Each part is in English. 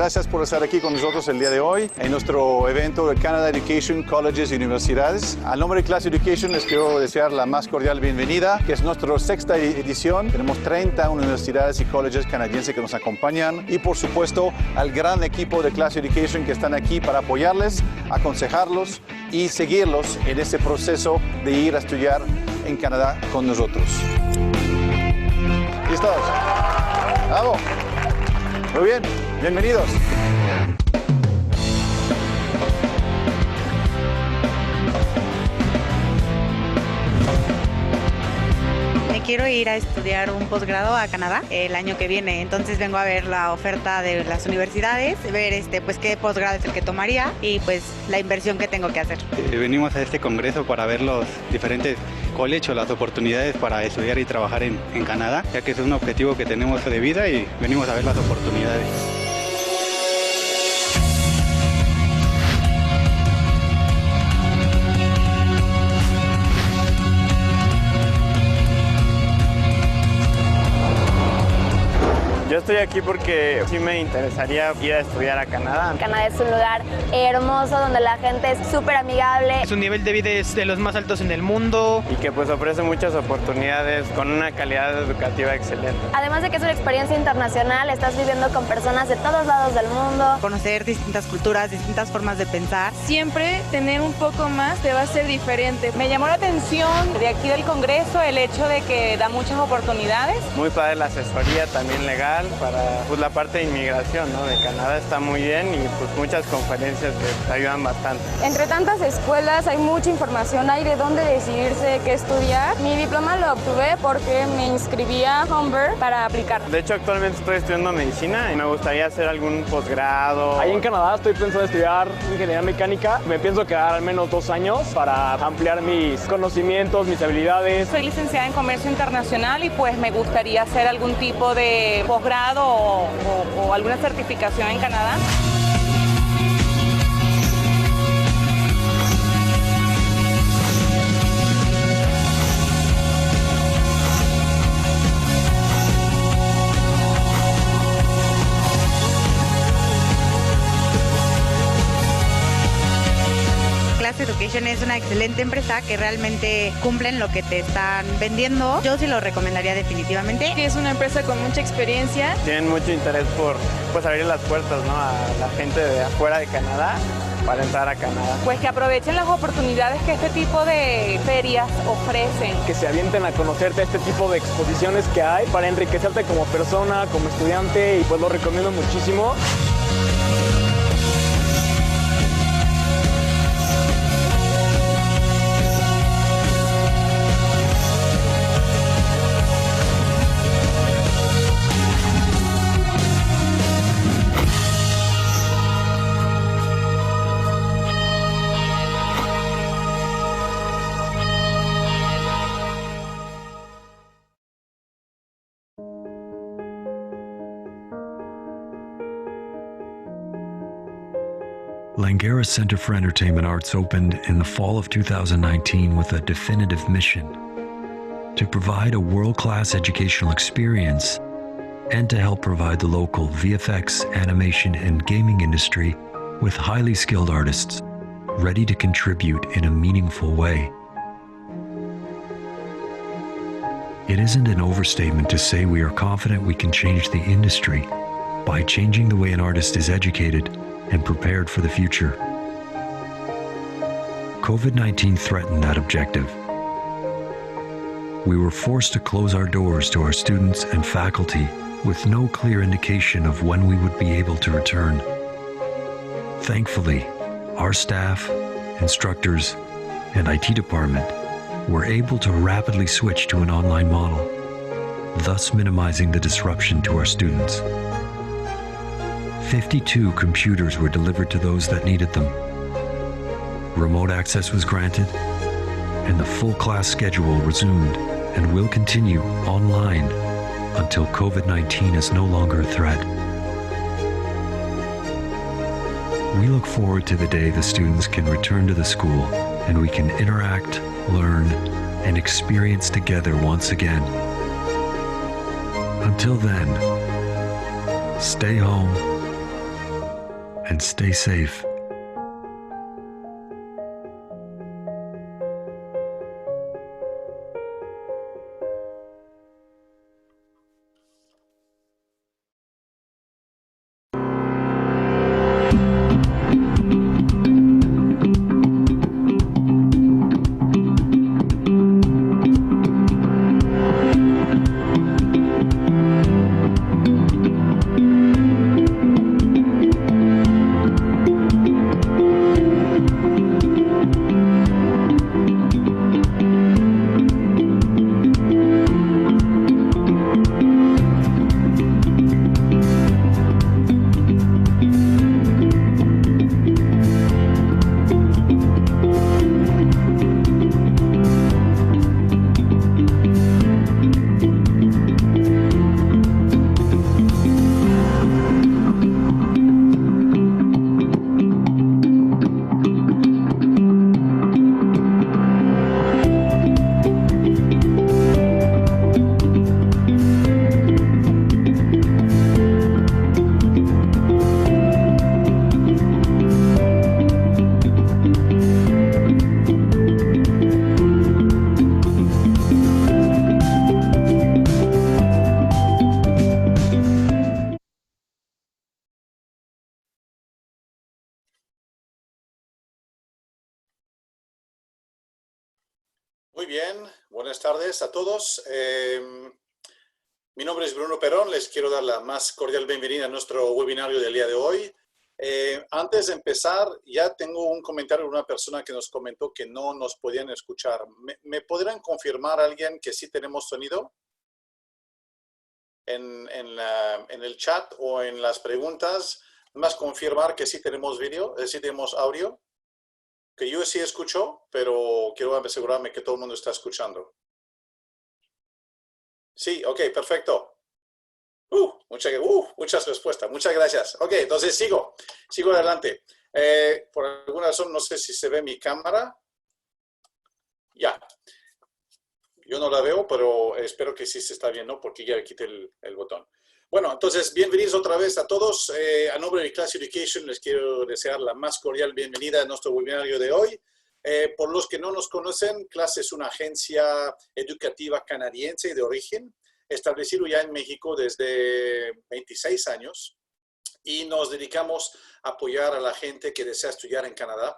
gracias por estar aquí con nosotros el día de hoy en nuestro evento de Canada Education, Colleges y Universidades. Al nombre de Class Education les quiero desear la más cordial bienvenida, que es nuestra sexta edición. Tenemos 30 universidades y colleges canadienses que nos acompañan y por supuesto al gran equipo de Class Education que están aquí para apoyarles, aconsejarlos y seguirlos en ese proceso de ir a estudiar en Canadá con nosotros. ¿Listos? ¡Bravo! Muy bien, bienvenidos. Me quiero ir a estudiar un posgrado a Canadá el año que viene, entonces vengo a ver la oferta de las universidades, ver pues qué posgrado es el que tomaría y pues la inversión que tengo que hacer. Venimos a este congreso para ver los diferentes colleges o las oportunidades para estudiar y trabajar en Canadá, ya que es un objetivo que tenemos de vida y venimos a ver las oportunidades. Yo estoy aquí porque sí me interesaría ir a estudiar a Canadá. Canadá es un lugar hermoso donde la gente es súper amigable. Su nivel de vida es de los más altos en el mundo. Y que pues ofrece muchas oportunidades con una calidad educativa excelente. Además de que es una experiencia internacional, estás viviendo con personas de todos lados del mundo. Conocer distintas culturas, distintas formas de pensar. Siempre tener un poco más te va a ser diferente. Me llamó la atención de aquí del Congreso el hecho de que da muchas oportunidades. Muy padre la asesoría también legal para pues, la parte de inmigración, ¿no? De Canadá está muy bien y pues muchas conferencias que te ayudan bastante. Entre tantas escuelas hay mucha información, hay de dónde decidirse qué estudiar. Mi diploma lo obtuve porque me inscribí a Humber para aplicar. De hecho, actualmente estoy estudiando medicina y me gustaría hacer algún posgrado. Ahí en Canadá estoy pensando estudiar ingeniería mecánica. Me pienso quedar al menos 2 años para ampliar mis conocimientos, mis habilidades. Soy licenciada en Comercio Internacional y pues me gustaría hacer algún tipo de posgrado o alguna certificación en Canadá. Class Education es una excelente empresa que realmente cumplen lo que te están vendiendo. Yo sí lo recomendaría definitivamente. Es una empresa con mucha experiencia. Tienen mucho interés por pues, abrir las puertas, ¿no? a la gente de afuera de Canadá para entrar a Canadá. Pues que aprovechen las oportunidades que este tipo de ferias ofrecen. Que se avienten a conocerte este tipo de exposiciones que hay para enriquecerte como persona, como estudiante y pues lo recomiendo muchísimo. Langara Center for Entertainment Arts opened in the fall of 2019 with a definitive mission to provide a world-class educational experience and to help provide the local VFX, animation, and gaming industry with highly skilled artists ready to contribute in a meaningful way. It isn't an overstatement to say we are confident we can change the industry by changing the way an artist is educated and prepared for the future. COVID-19 threatened that objective. We were forced to close our doors to our students and faculty with no clear indication of when we would be able to return. Thankfully, our staff, instructors, and IT department were able to rapidly switch to an online model, thus minimizing the disruption to our students. 52 computers were delivered to those that needed them. Remote access was granted, and the full class schedule resumed and will continue online until COVID-19 is no longer a threat. We look forward to the day the students can return to the school and we can interact, learn, and experience together once again. Until then, stay home, and stay safe. Muy bien, buenas tardes a todos. Mi nombre es Bruno Perón, les quiero dar la más cordial bienvenida a nuestro webinario del día de hoy. Antes de empezar, ya tengo un comentario de una persona que nos comentó que no nos podían escuchar. ¿Me podrán confirmar alguien que sí tenemos sonido? En el chat o en las preguntas, más confirmar que sí tenemos vídeo, sí tenemos audio. Que yo sí escucho, pero quiero asegurarme que todo el mundo está escuchando. Sí, ok, perfecto. Muchas respuestas, muchas gracias. Ok, entonces sigo adelante. Por alguna razón, no sé si se ve mi cámara. Ya. Yo no la veo, pero espero que sí se está viendo porque ya le quité el botón. Bueno, entonces, bienvenidos otra vez a todos. A nombre de Class Education les quiero desear la más cordial bienvenida a nuestro webinario de hoy. Por los que no nos conocen, Class es una agencia educativa canadiense de origen, establecido ya en México desde 26 años, y nos dedicamos a apoyar a la gente que desea estudiar en Canadá.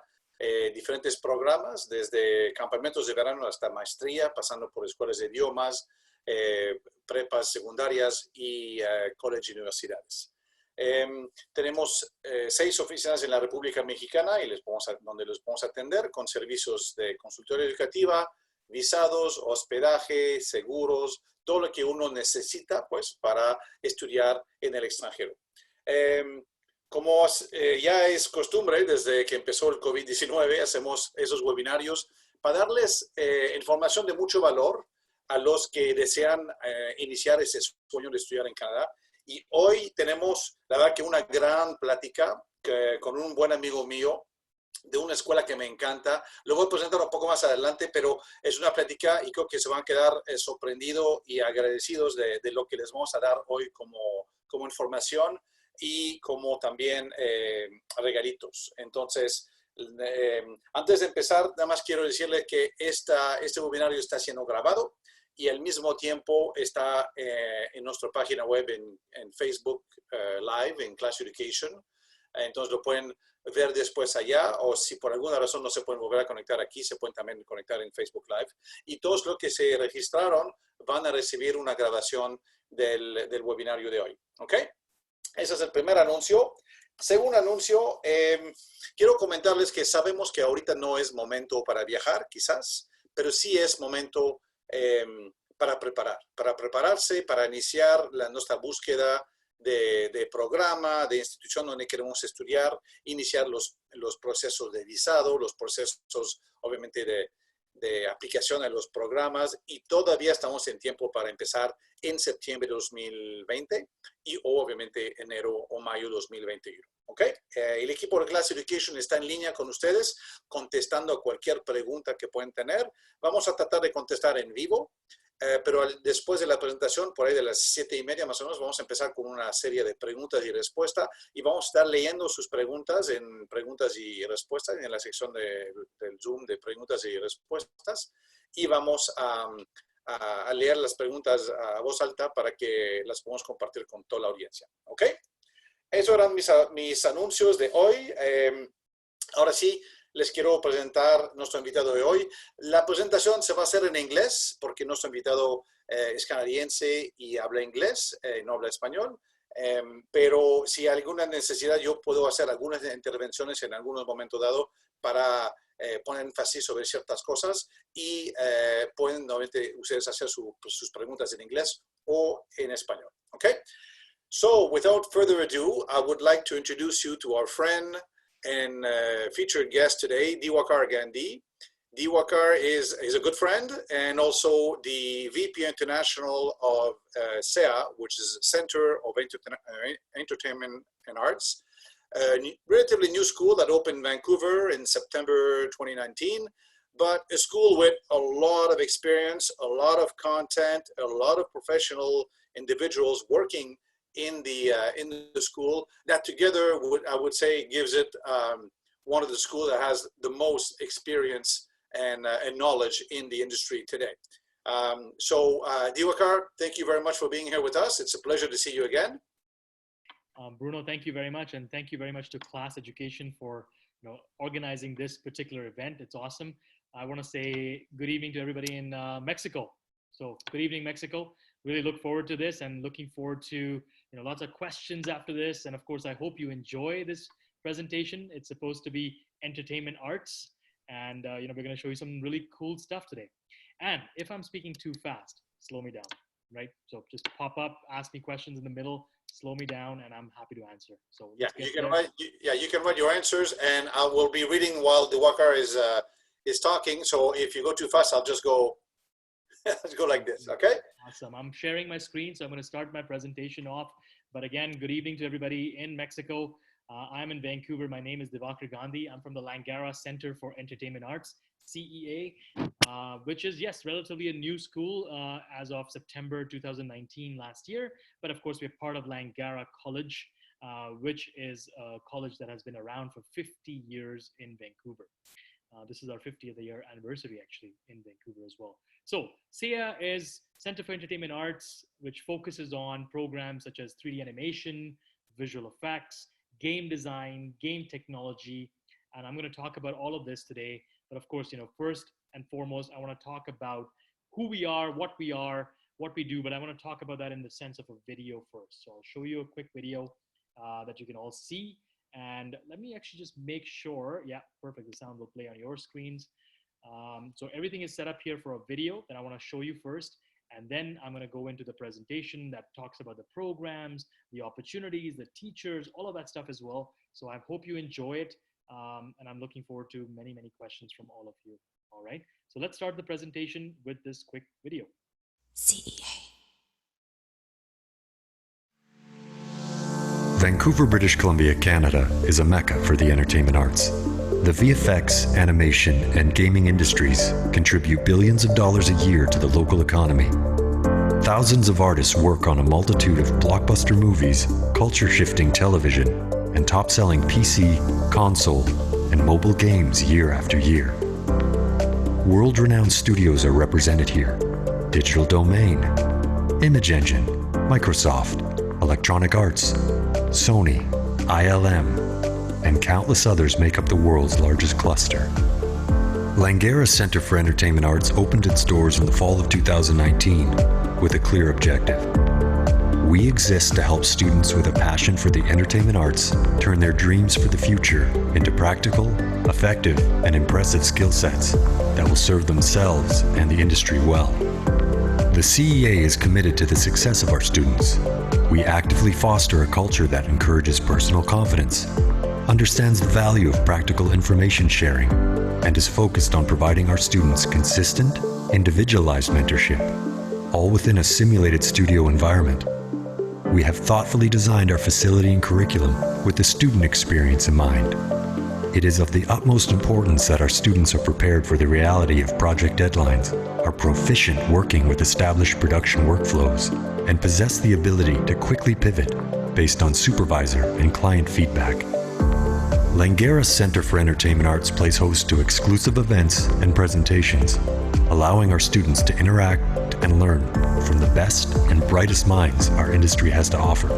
Diferentes programas, desde campamentos de verano hasta maestría, pasando por escuelas de idiomas, prepas secundarias y college y universidades. Tenemos 6 oficinas en la República Mexicana y donde les podemos atender con servicios de consultoría educativa, visados, hospedaje, seguros, todo lo que uno necesita pues, para estudiar en el extranjero. Como ya es costumbre, desde que empezó el COVID-19, hacemos esos webinarios para darles información de mucho valor a los que desean iniciar ese sueño de estudiar en Canadá. Y hoy tenemos, la verdad, que una gran plática con un buen amigo mío de una escuela que me encanta. Lo voy a presentar un poco más adelante, pero es una plática y creo que se van a quedar sorprendidos y agradecidos de lo que les vamos a dar hoy como información y como también regalitos. Entonces, antes de empezar, nada más quiero decirles que este webinario está siendo grabado y al mismo tiempo está en nuestra página web en Facebook Live, en Class Education. Entonces lo pueden ver después allá, o si por alguna razón no se pueden volver a conectar aquí, se pueden también conectar en Facebook Live. Y todos los que se registraron van a recibir una grabación del webinario de hoy. ¿Ok? Ese es el primer anuncio. Segundo anuncio, quiero comentarles que sabemos que ahorita no es momento para viajar, quizás, pero sí es momento para prepararse, para iniciar nuestra búsqueda de programa, de institución donde queremos estudiar, iniciar los procesos de visado, los procesos, obviamente, de aplicación a los programas, y todavía estamos en tiempo para empezar en septiembre de 2020 y obviamente enero o mayo de 2021. ¿Ok? El equipo de Class Education está en línea con ustedes, contestando a cualquier pregunta que pueden tener. Vamos a tratar de contestar en vivo pero después de la presentación, por ahí de las 7:30 más o menos, vamos a empezar con una serie de preguntas y respuestas y vamos a estar leyendo sus preguntas en preguntas y respuestas en la sección del Zoom de preguntas y respuestas y vamos a leer las preguntas a voz alta para que las podamos compartir con toda la audiencia. ¿Ok? Esos eran mis anuncios de hoy. Ahora sí, les quiero presentar nuestro invitado de hoy. La presentación se va a hacer en inglés porque nuestro invitado es canadiense y habla inglés, no habla español. Pero si hay alguna necesidad, yo puedo hacer algunas intervenciones en algunos momentos dados para poner énfasis sobre ciertas cosas y pueden nuevamente ustedes hacer sus preguntas en inglés o en español. Okay? So, without further ado, I would like to introduce you to our friend and featured guest today, Diwakar Gandhi. Diwakar is a good friend and also the VP International of CEA, which is Center of Entertainment and Arts, a relatively new school that opened in Vancouver in September 2019, but a school with a lot of experience, a lot of content, a lot of professional individuals working in the school that together I would say gives it one of the schools that has the most experience and knowledge in the industry today. So Diwakar, thank you very much for being here with us. It's a pleasure to see you again. Bruno, thank you very much, and thank you very much to Class Education for organizing this particular event. It's awesome. I want to say good evening to everybody in Mexico. So good evening, Mexico. Really look forward to this and looking forward to lots of questions after this. And of course, I hope you enjoy this presentation. It's supposed to be entertainment arts, and we're going to show you some really cool stuff today. And if I'm speaking too fast, slow me down, right? So just pop up, ask me questions in the middle, slow me down, and I'm happy to answer. So yeah, you can write your answers, and I will be reading while Diwakar is talking. So if you go too fast, I'll just go like this, okay? Awesome. I'm sharing my screen, so I'm going to start my presentation off. But again, good evening to everybody in Mexico. I'm in Vancouver. My name is Diwakar Gandhi. I'm from the Langara Center for Entertainment Arts, CEA, which is, yes, relatively a new school as of September 2019 last year. But of course, we're part of Langara College, which is a college that has been around for 50 years in Vancouver. This is our 50th year anniversary actually in Vancouver as well. So CEA is Center for Entertainment Arts, which focuses on programs such as 3D animation, visual effects, game design, game technology. And I'm going to talk about all of this today. But of course, first and foremost, I want to talk about who we are, what we do. But I want to talk about that in the sense of a video first. So I'll show you a quick video that you can all see. And let me actually just make sure, yeah, perfect, the sound will play on your screens. So everything is set up here for a video that I want to show you first. And then I'm going to go into the presentation that talks about the programs, the opportunities, the teachers, all of that stuff as well. So I hope you enjoy it. And I'm looking forward to many, many questions from all of you. All right. So let's start the presentation with this quick video. CEA. Vancouver, British Columbia, Canada is a mecca for the entertainment arts. The VFX, animation, and gaming industries contribute billions of dollars a year to the local economy. Thousands of artists work on a multitude of blockbuster movies, culture-shifting television, and top-selling PC, console, and mobile games year after year. World-renowned studios are represented here. Digital Domain, Image Engine, Microsoft, Electronic Arts, Sony, ILM, and countless others make up the world's largest cluster. Langara Center for Entertainment Arts opened its doors in the fall of 2019 with a clear objective. We exist to help students with a passion for the entertainment arts turn their dreams for the future into practical, effective, and impressive skill sets that will serve themselves and the industry well. The CEA is committed to the success of our students. We actively foster a culture that encourages personal confidence, understands the value of practical information sharing, and is focused on providing our students consistent, individualized mentorship, all within a simulated studio environment. We have thoughtfully designed our facility and curriculum with the student experience in mind. It is of the utmost importance that our students are prepared for the reality of project deadlines, are proficient working with established production workflows, and possess the ability to quickly pivot based on supervisor and client feedback. Langara Center for Entertainment Arts plays host to exclusive events and presentations, allowing our students to interact and learn from the best and brightest minds our industry has to offer.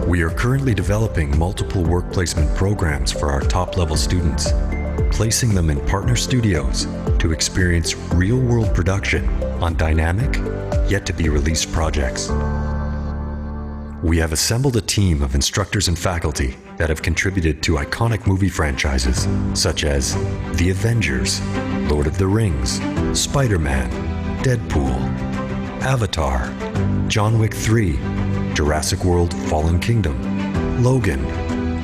We are currently developing multiple work placement programs for our top-level students, placing them in partner studios to experience real-world production on dynamic, yet-to-be-released projects. We have assembled a team of instructors and faculty that have contributed to iconic movie franchises such as The Avengers, Lord of the Rings, Spider-Man, Deadpool, Avatar, John Wick 3, Jurassic World Fallen Kingdom, Logan,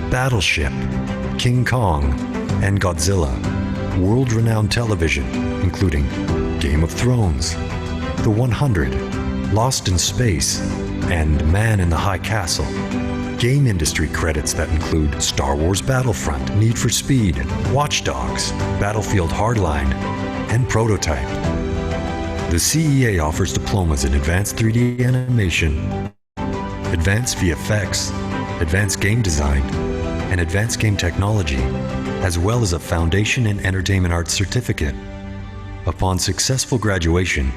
Battleship, King Kong, and Godzilla. World-renowned television, including Game of Thrones, The 100, Lost in Space, and Man in the High Castle. Game industry credits that include Star Wars Battlefront, Need for Speed, Watch Dogs, Battlefield Hardline, and Prototype. The CEA offers diplomas in Advanced 3D Animation, Advanced VFX, Advanced Game Design, and Advanced Game Technology, as well as a Foundation in Entertainment Arts certificate. Upon successful graduation,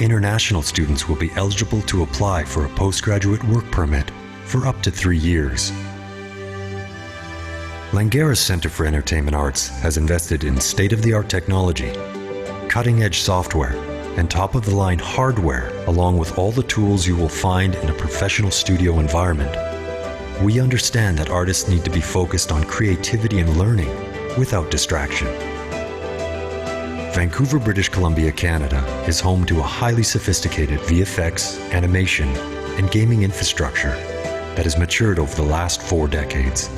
international students will be eligible to apply for a postgraduate work permit for up to 3 years. Langara Center for Entertainment Arts has invested in state-of-the-art technology, cutting-edge software, and top-of-the-line hardware, along with all the tools you will find in a professional studio environment. We understand that artists need to be focused on creativity and learning without distraction. Vancouver, British Columbia, Canada is home to a highly sophisticated VFX, animation, and gaming infrastructure that has matured over the last 4 decades.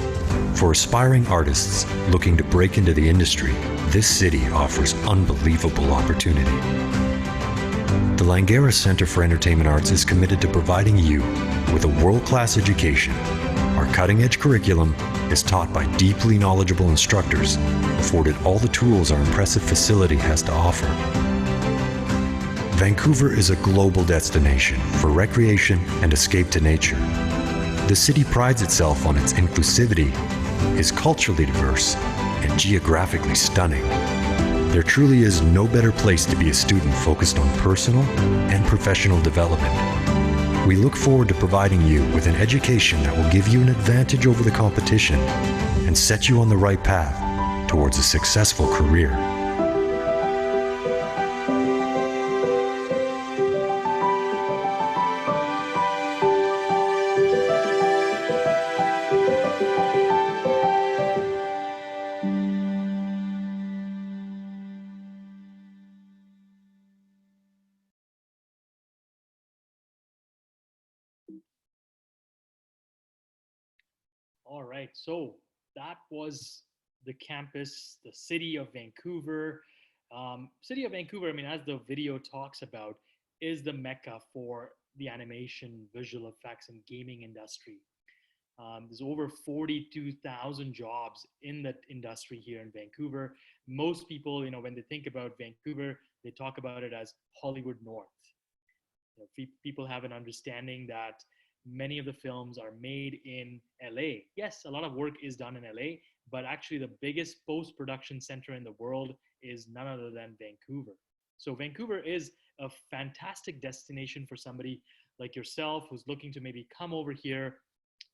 For aspiring artists looking to break into the industry, this city offers unbelievable opportunity. The Langara Center for Entertainment Arts is committed to providing you with a world-class education. Our cutting-edge curriculum is taught by deeply knowledgeable instructors, afforded all the tools our impressive facility has to offer. Vancouver is a global destination for recreation and escape to nature. The city prides itself on its inclusivity, is culturally diverse, and geographically stunning. There truly is no better place to be a student focused on personal and professional development. We look forward to providing you with an education that will give you an advantage over the competition and set you on the right path towards a successful career. All right, so that was the campus, the city of Vancouver. City of Vancouver, I mean, as the video talks about, is the mecca for the animation, visual effects, and gaming industry. There's over 42,000 jobs in that industry here in Vancouver. Most people, you know, when they think about Vancouver, they talk about it as Hollywood North. You know, people have an understanding that many of the films are made in LA. Yes, a lot of work is done in LA, but actually the biggest post-production center in the world is none other than Vancouver. So Vancouver is a fantastic destination for somebody like yourself who's looking to maybe come over here,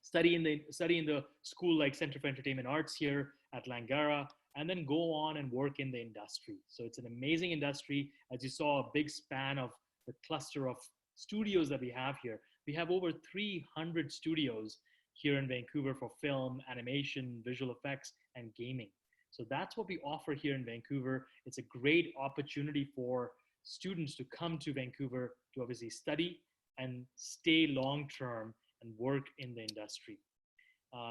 study in the school like Center for Entertainment Arts here at Langara, and then go on and work in the industry. So it's an amazing industry. As you saw, a big span of the cluster of studios that we have here. We have over 300 studios here in Vancouver for film, animation, visual effects, and gaming. So that's what we offer here in Vancouver. It's a great opportunity for students to come to Vancouver to obviously study and stay long-term and work in the industry.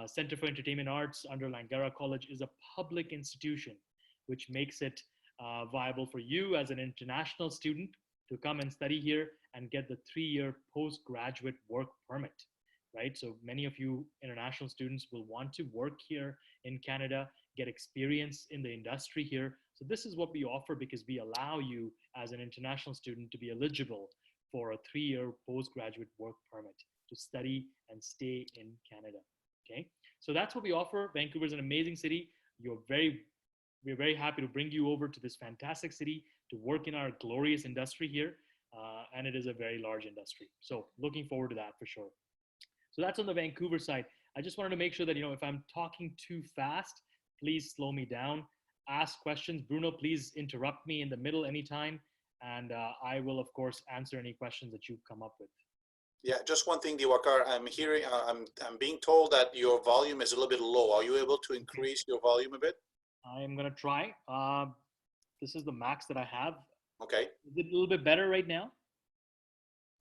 Center for Entertainment Arts under Langara College is a public institution, which makes it viable for you as an international student to come and study here and get the 3-year postgraduate work permit, right? So many of you international students will want to work here in Canada. get experience in the industry here. So this is what we offer because we allow you as an international student to be eligible for a 3-year postgraduate work permit to study and stay in Canada. Okay, so that's what we offer. Vancouver is an amazing city. We're very happy to bring you over to this fantastic city to work in our glorious industry here. And it is a very large industry. So looking forward to that for sure. So that's on the Vancouver side. I just wanted to make sure that, if I'm talking too fast, please slow me down, ask questions. Bruno, please interrupt me in the middle anytime. And I will, of course, answer any questions that you've come up with. Yeah, just one thing, Diwakar. I'm hearing, I'm being told that your volume is a little bit low. Are you able to increase your volume a bit? I'm going to try. This is the max that I have. Okay. Is it a little bit better right now?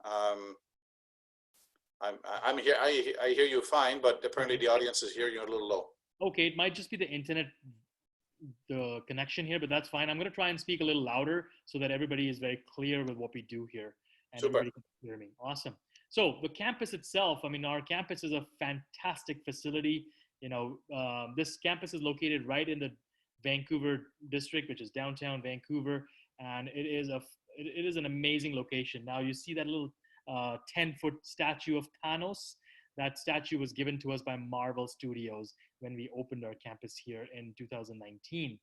I'm here. I hear you fine, but apparently the audience is hearing you a little low. Okay, it might just be the internet, the connection here, but that's fine. I'm going to try and speak a little louder so that everybody is very clear with what we do here and Super. everybody can hear me. Awesome. So the campus itself, our campus is a fantastic facility. This campus is located right in the Vancouver district, which is downtown Vancouver, and it is an amazing location. Now you see that little 10-foot statue of Thanos. That statue was given to us by Marvel Studios when we opened our campus here in 2019.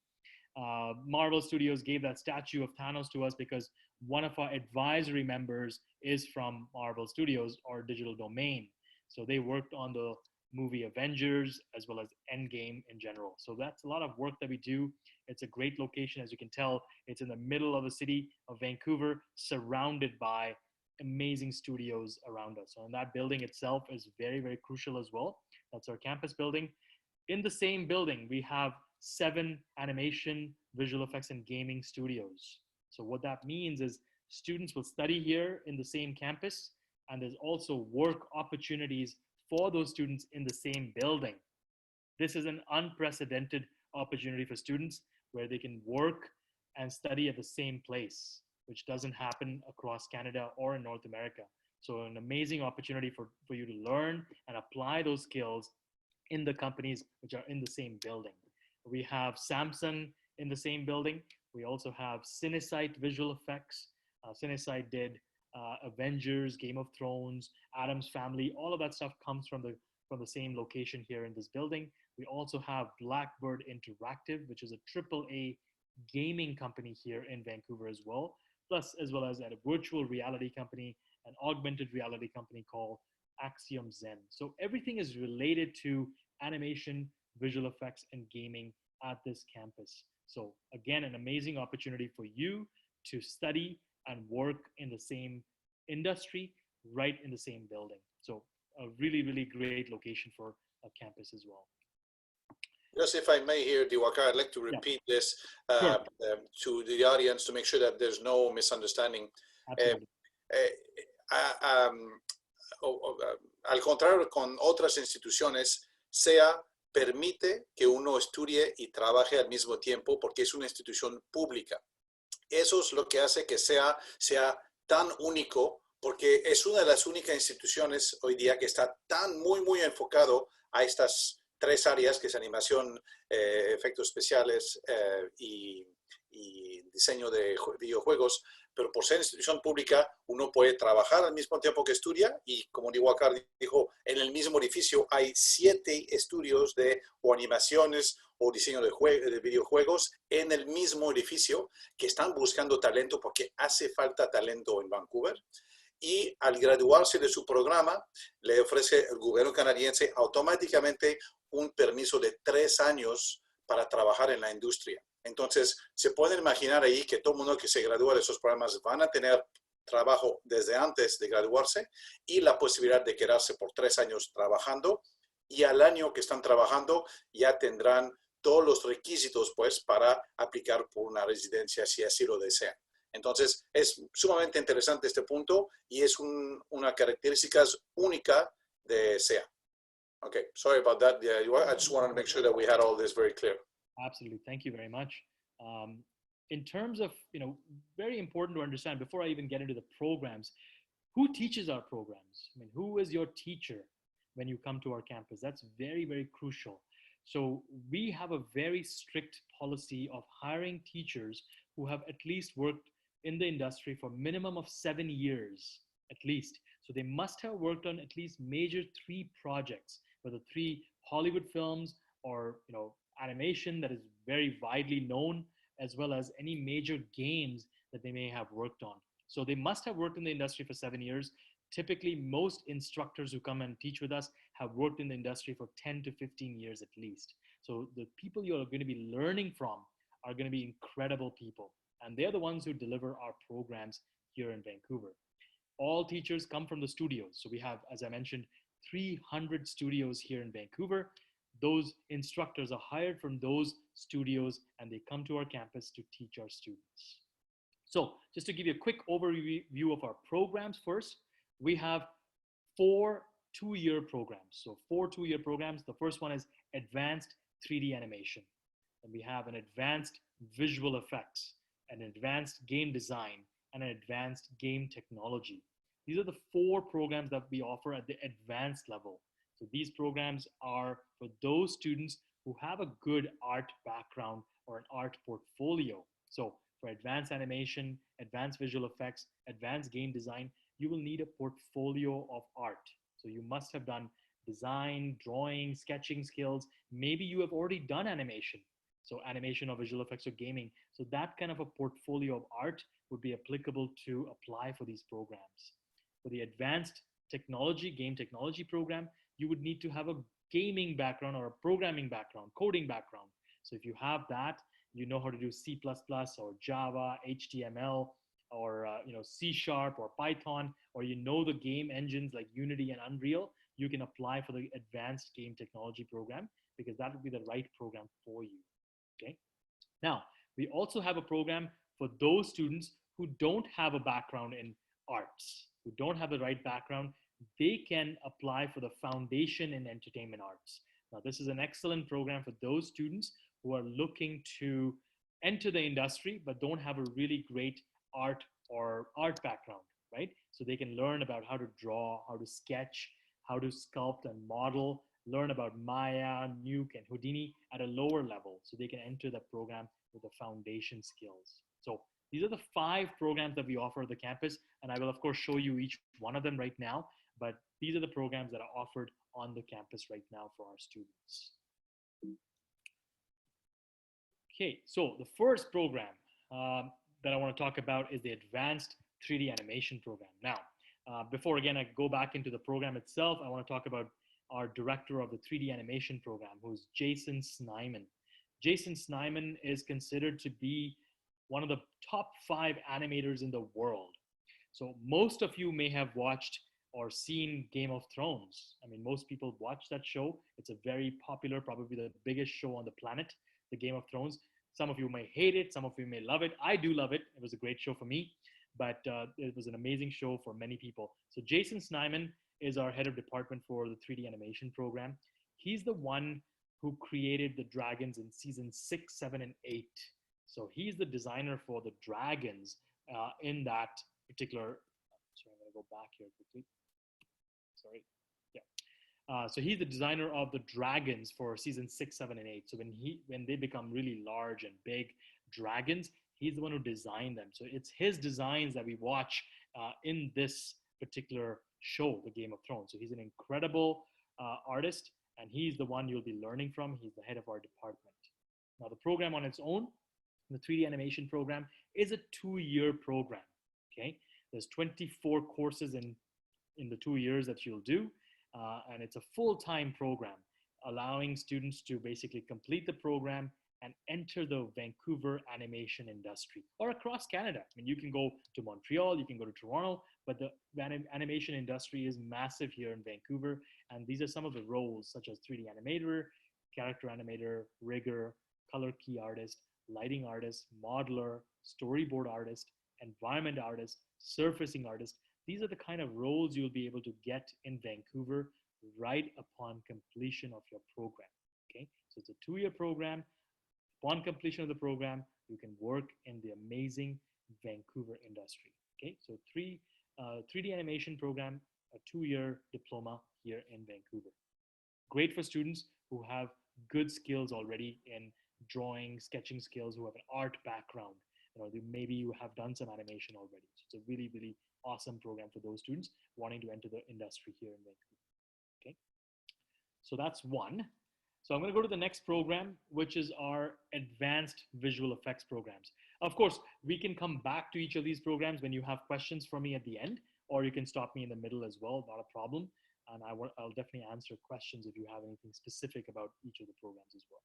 Marvel Studios gave that statue of Thanos to us because one of our advisory members is from Marvel Studios or Digital Domain. So they worked on the movie Avengers as well as Endgame in general. So that's a lot of work that we do. It's a great location. As you can tell, it's in the middle of the city of Vancouver, surrounded by amazing studios around us. So and that building itself is very, very crucial as well. That's our campus building. In the same building, we have 7 animation, visual effects, and gaming studios. So what that means is students will study here in the same campus, and there's also work opportunities for those students in the same building. This is an unprecedented opportunity for students where they can work and study at the same place, which doesn't happen across Canada or in North America. So an amazing opportunity for you to learn and apply those skills in the companies which are in the same building. We have Samsung in the same building. We also have Cinesite Visual Effects. Cinesite did Avengers, Game of Thrones, Addams Family. All of that stuff comes from the same location here in this building. We also have Blackbird Interactive, which is a AAA gaming company here in Vancouver as well. As well as at a virtual reality company, an augmented reality company called Axiom Zen. So everything is related to animation, visual effects, and gaming at this campus. So again, an amazing opportunity for you to study and work in the same industry, right in the same building. So a really, really great location for a campus as well. Just if I may here, Diwakar, I'd like to repeat this to the audience to make sure that there's no misunderstanding. Al contrario, con otras instituciones, CEA permite que uno estudie y trabaje al mismo tiempo porque es una institución pública. Eso es lo que hace que CEA sea tan único, porque es una de las únicas instituciones hoy día que está muy enfocado a estas 3 áreas, que es animación, efectos especiales y diseño de videojuegos. Pero por ser institución pública, uno puede trabajar al mismo tiempo que estudia, y como Diwakar dijo, en el mismo edificio hay 7 estudios o animaciones o diseño de videojuegos en el mismo edificio que están buscando talento porque hace falta talento en Vancouver. Y al graduarse de su programa, le ofrece el gobierno canadiense automáticamente un permiso de 3 años para trabajar en la industria. Entonces, se pueden imaginar ahí que todo el mundo que se gradúa de esos programas van a tener trabajo desde antes de graduarse y la posibilidad de quedarse por 3 años trabajando, y al año que están trabajando ya tendrán todos los requisitos pues para aplicar por una residencia si así lo desean. Entonces, es sumamente interesante este punto y es una característica única de CEA. Okay, sorry about that. Yeah, I just wanted to make sure that we had all this very clear. Absolutely. Thank you very much. In terms of, very important to understand before I even get into the programs, who teaches our programs? I mean, who is your teacher when you come to our campus? That's very, very crucial. So we have a very strict policy of hiring teachers who have at least worked in the industry for minimum of 7 years, at least. So they must have worked on at least major 3 projects, whether 3 Hollywood films or animation that is very widely known, as well as any major games that they may have worked on. So they must have worked in the industry for 7 years. Typically, most instructors who come and teach with us have worked in the industry for 10 to 15 years at least. So the people you are going to be learning from are going to be incredible people. And they're the ones who deliver our programs here in Vancouver. All teachers come from the studios. So we have, as I mentioned, 300 studios here in Vancouver. Those instructors are hired from those studios and they come to our campus to teach our students. So just to give you a quick overview of our programs first, we have 4 2-year programs. So 4 2-year programs. The first one is Advanced 3D Animation. And we have an Advanced Visual Effects, an Advanced Game Design, and an Advanced Game Technology. These are the 4 programs that we offer at the advanced level. So these programs are for those students who have a good art background or an art portfolio. So for advanced animation, advanced visual effects, advanced game design, you will need a portfolio of art. So you must have done design, drawing, sketching skills. Maybe you have already done animation. So animation or visual effects or gaming. So that kind of a portfolio of art would be applicable to apply for these programs. For the advanced technology, game technology program, you would need to have a gaming background or a programming background, coding background. So if you have that, you know how to do C++ or Java, HTML, or C# or Python, or you know the game engines like Unity and Unreal, you can apply for the advanced game technology program because that would be the right program for you. Okay. Now, we also have a program for those students who don't have a background in arts, who don't have the right background. They can apply for the Foundation in Entertainment Arts. Now, this is an excellent program for those students who are looking to enter the industry but don't have a really great art background, right? So they can learn about how to draw, how to sketch, how to sculpt and model, learn about Maya, Nuke, and Houdini at a lower level. So they can enter the program with the foundation skills. So these are the 5 programs that we offer at the campus. And I will, of course, show you each one of them right now. But these are the programs that are offered on the campus right now for our students. Okay, so the first program that I want to talk about is the Advanced 3D Animation program. Now, before again I go back into the program itself, I want to talk about our director of the 3D animation program, who's Jason Snyman. Jason Snyman is considered to be one of the top 5 animators in the world. So most of you may have watched or seen Game of Thrones. I mean, most people watch that show. It's a very popular, probably the biggest show on the planet, the Game of Thrones. Some of you may hate it. Some of you may love it. I do love it. It was a great show for me, but it was an amazing show for many people. So Jason Snyman is our head of department for the 3D animation program. He's the one who created the dragons in season 6, 7, and 8. So he's the designer for the dragons in that particular, sorry, I'm gonna go back here quickly. Sorry, yeah. So he's the designer of the dragons for season 6, 7, and 8. So when they become really large and big dragons, he's the one who designed them. So it's his designs that we watch in this particular show, the Game of Thrones. So he's an incredible artist, and he's the one you'll be learning from. He's the head of our department. Now, the program on its own, the 3D animation program, is a 2-year program. Okay, there's 24 courses in the 2 years that you'll do. And it's a full-time program, allowing students to basically complete the program and enter the Vancouver animation industry or across Canada. I mean, you can go to Montreal, you can go to Toronto, but the animation industry is massive here in Vancouver. And these are some of the roles such as 3D animator, character animator, rigger, color key artist, lighting artist, modeler, storyboard artist, environment artist, surfacing artist. These are the kind of roles you'll be able to get in Vancouver right upon completion of your program. Okay, so it's a 2-year program. Upon completion of the program, you can work in the amazing Vancouver industry. Okay, so 3D animation program, a 2-year diploma here in Vancouver. Great for students who have good skills already in drawing, sketching skills, who have an art background. Maybe you have done some animation already. So it's a really, really awesome program for those students wanting to enter the industry here in Vancouver. Okay, so that's one. So I'm going to go to the next program, which is our advanced visual effects programs. Of course, we can come back to each of these programs when you have questions for me at the end, or you can stop me in the middle as well, not a problem. And I'll definitely answer questions if you have anything specific about each of the programs as well.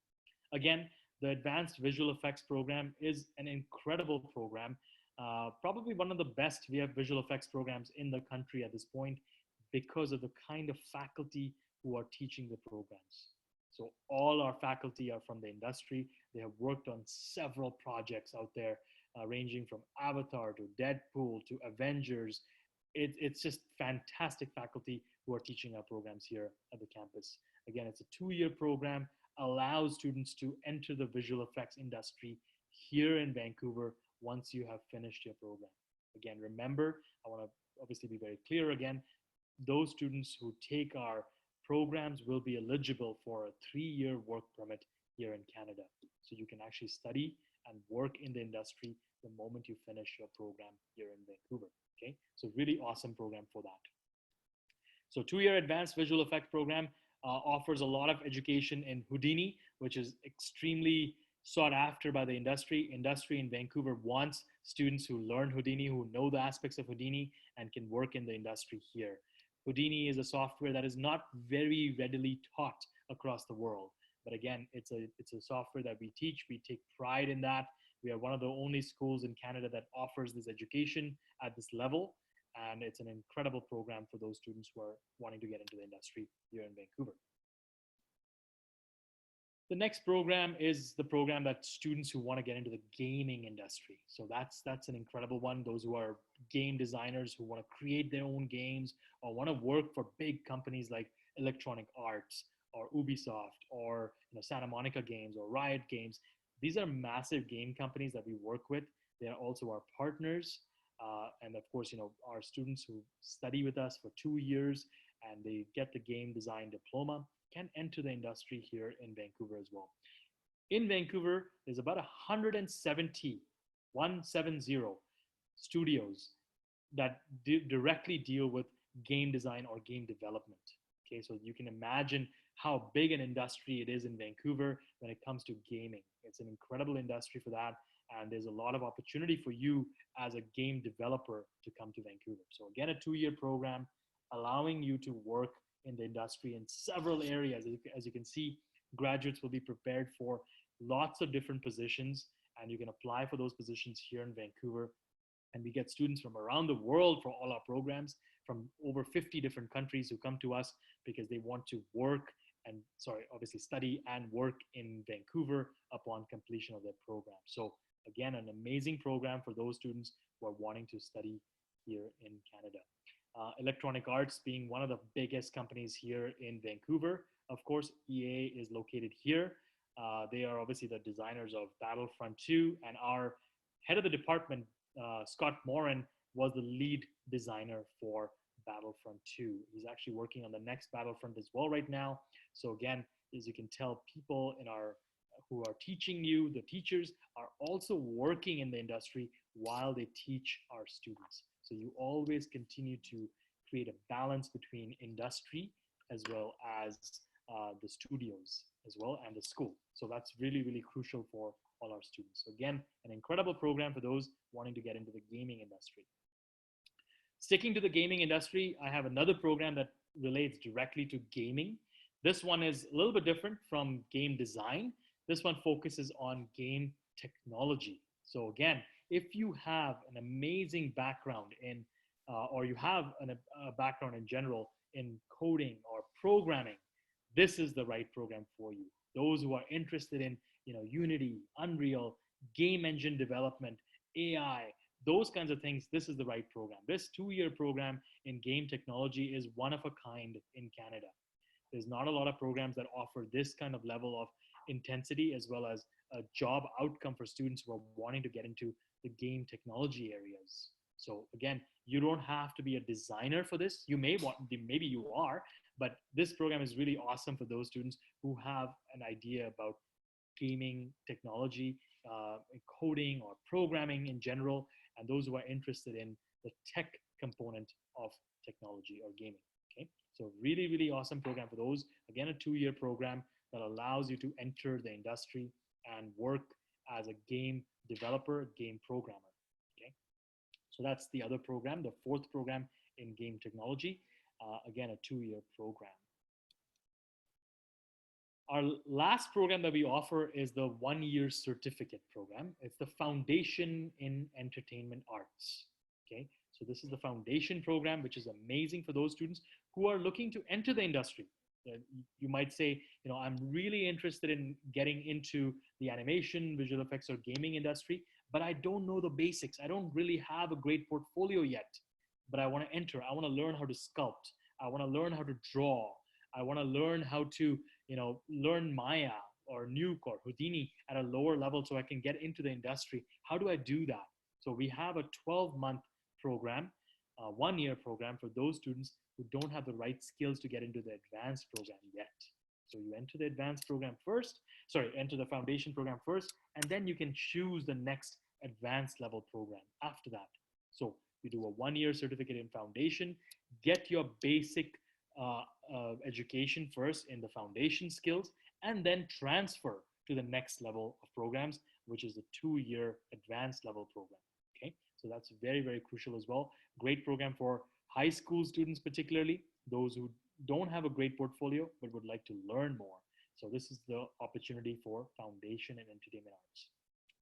Again, the Advanced Visual Effects program is an incredible program, probably one of the best visual effects programs in the country at this point because of the kind of faculty who are teaching the programs. So all our faculty are from the industry. They have worked on several projects out there, ranging from Avatar to Deadpool to Avengers. It's just fantastic faculty who are teaching our programs here at the campus. Again, it's a 2-year program, allows students to enter the visual effects industry here in Vancouver once you have finished your program. Again, remember, I want to obviously be very clear again, those students who take our programs will be eligible for a 3-year work permit here in Canada. So you can actually study and work in the industry the moment you finish your program here in Vancouver. Okay, so really awesome program for that. So 2-year advanced visual effect program offers a lot of education in Houdini, which is extremely sought after by the industry. Industry in Vancouver wants students who learn Houdini, who know the aspects of Houdini and can work in the industry here. Houdini is a software that is not very readily taught across the world. But again, it's a software that we teach. We take pride in that. We are one of the only schools in Canada that offers this education at this level. And it's an incredible program for those students who are wanting to get into the industry here in Vancouver. The next program is the program that students who want to get into the gaming industry. So that's an incredible one. Those who are game designers who want to create their own games or want to work for big companies like Electronic Arts or Ubisoft or Santa Monica Games or Riot Games. These are massive game companies that we work with. They are also our partners. And of course, our students who study with us for 2 years and they get the game design diploma can enter the industry here in Vancouver as well. In Vancouver, there's about 170 studios that directly deal with game design or game development. Okay, so you can imagine how big an industry it is in Vancouver when it comes to gaming. It's an incredible industry for that. And there's a lot of opportunity for you as a game developer to come to Vancouver. So again, a 2-year program allowing you to work in the industry in several areas. As you can see, graduates will be prepared for lots of different positions, and you can apply for those positions here in Vancouver. And we get students from around the world for all our programs, from over 50 different countries who come to us because they want to obviously study and work in Vancouver upon completion of their program. So again, an amazing program for those students who are wanting to study here in Canada. Electronic Arts being one of the biggest companies here in Vancouver. Of course, EA is located here. They are obviously the designers of Battlefront 2, and our head of the department, Scott Moran, was the lead designer for Battlefront 2. He's actually working on the next Battlefront as well right now. So again, as you can tell, people who are teaching you, the teachers, are also working in the industry while they teach our students. So you always continue to create a balance between industry as well as the studios as well and the school. So that's really, really crucial for all our students. So again, an incredible program for those wanting to get into the gaming industry. Sticking to the gaming industry, I have another program that relates directly to gaming. This one is a little bit different from game design. This one focuses on game technology. So again, if you have an amazing background in, or you have a background in general in coding or programming, this is the right program for you. Those who are interested in, Unity, Unreal, game engine development, AI, those kinds of things, this is the right program. This 2-year program in game technology is one of a kind in Canada. There's not a lot of programs that offer this kind of level of intensity as well as a job outcome for students who are wanting to get into the game technology areas. So again, you don't have to be a designer for this. You may want, maybe you are, but this program is really awesome for those students who have an idea about gaming technology, coding or programming in general, and those who are interested in the tech component of technology or gaming. Okay, so really, really awesome program for those. Again, a 2-year program that allows you to enter the industry and work as a game developer, game programmer. Okay, so that's the other program, the 4th program in game technology. Again, a 2-year program. Our last program that we offer is the 1-year certificate program. It's the Foundation in Entertainment Arts. Okay, so this is the foundation program, which is amazing for those students who are looking to enter the industry. You might say, I'm really interested in getting into the animation, visual effects, or gaming industry, but I don't know the basics. I don't really have a great portfolio yet, but I want to enter. I want to learn how to sculpt. I want to learn how to draw. I want to learn how to, learn Maya or Nuke or Houdini at a lower level so I can get into the industry. How do I do that? So we have a 12-month program, a 1-year program for those students who don't have the right skills to get into the advanced program yet. So you enter the advanced program first, enter the foundation program first, and then you can choose the next advanced level program after that. So you do a 1-year certificate in foundation, get your basic education first in the foundation skills, and then transfer to the next level of programs, which is the 2-year advanced level program. Okay, so that's very, very crucial as well. Great program for high school students, particularly those who don't have a great portfolio but would like to learn more. So this is the opportunity for Foundation in Entertainment Arts.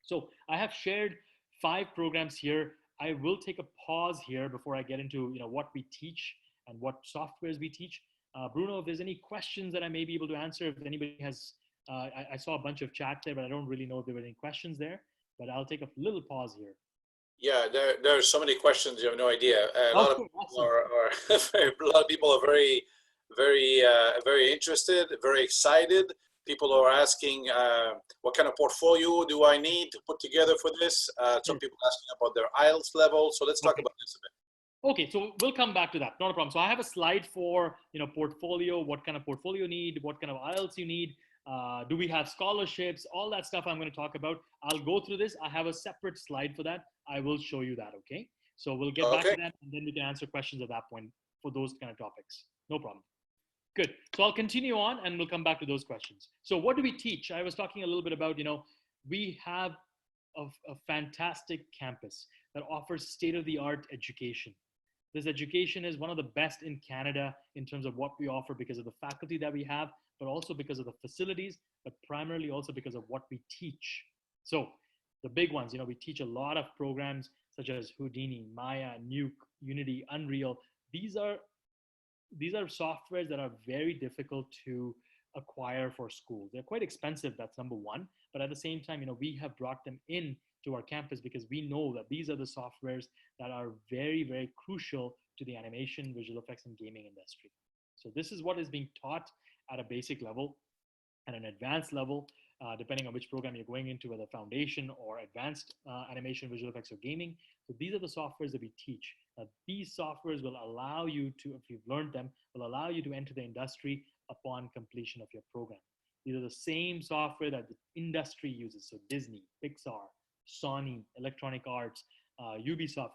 So I have shared 5 programs here. I will take a pause here before I get into what we teach and what softwares we teach. Bruno, if there's any questions that I may be able to answer, if anybody has, I saw a bunch of chat there, but I don't really know if there were any questions there, but I'll take a little pause here. Yeah, there are so many questions, you have no idea. A lot of people are very, very, very interested, very excited. People are asking, what kind of portfolio do I need to put together for this? Some people asking about their IELTS level. So let's talk about this a bit. Okay, so we'll come back to that. Not a problem. So I have a slide for portfolio, what kind of portfolio you need, what kind of IELTS you need. Do we have scholarships? All that stuff I'm going to talk about. I'll go through this. I have a separate slide for that. I will show you that, okay? So we'll get back to that, and then we can answer questions at that point for those kind of topics. No problem. Good. So I'll continue on, and we'll come back to those questions. So what do we teach? I was talking a little bit about, we have a fantastic campus that offers state-of-the-art education. This education is one of the best in Canada in terms of what we offer because of the faculty that we have, but also because of the facilities, but primarily also because of what we teach. So the big ones, we teach a lot of programs such as Houdini, Maya, Nuke, Unity, Unreal. These are softwares that are very difficult to acquire for schools. They're quite expensive, that's number one. But at the same time, we have brought them in to our campus because we know that these are the softwares that are very, very crucial to the animation, visual effects, and gaming industry. So this is what is being taught at a basic level. At an advanced level, depending on which program you're going into, whether foundation or advanced animation, visual effects, or gaming. So these are the softwares that we teach. These softwares will allow you to, if you've learned them, will allow you to enter the industry upon completion of your program. These are the same software that the industry uses. So Disney, Pixar, Sony, Electronic Arts, Ubisoft,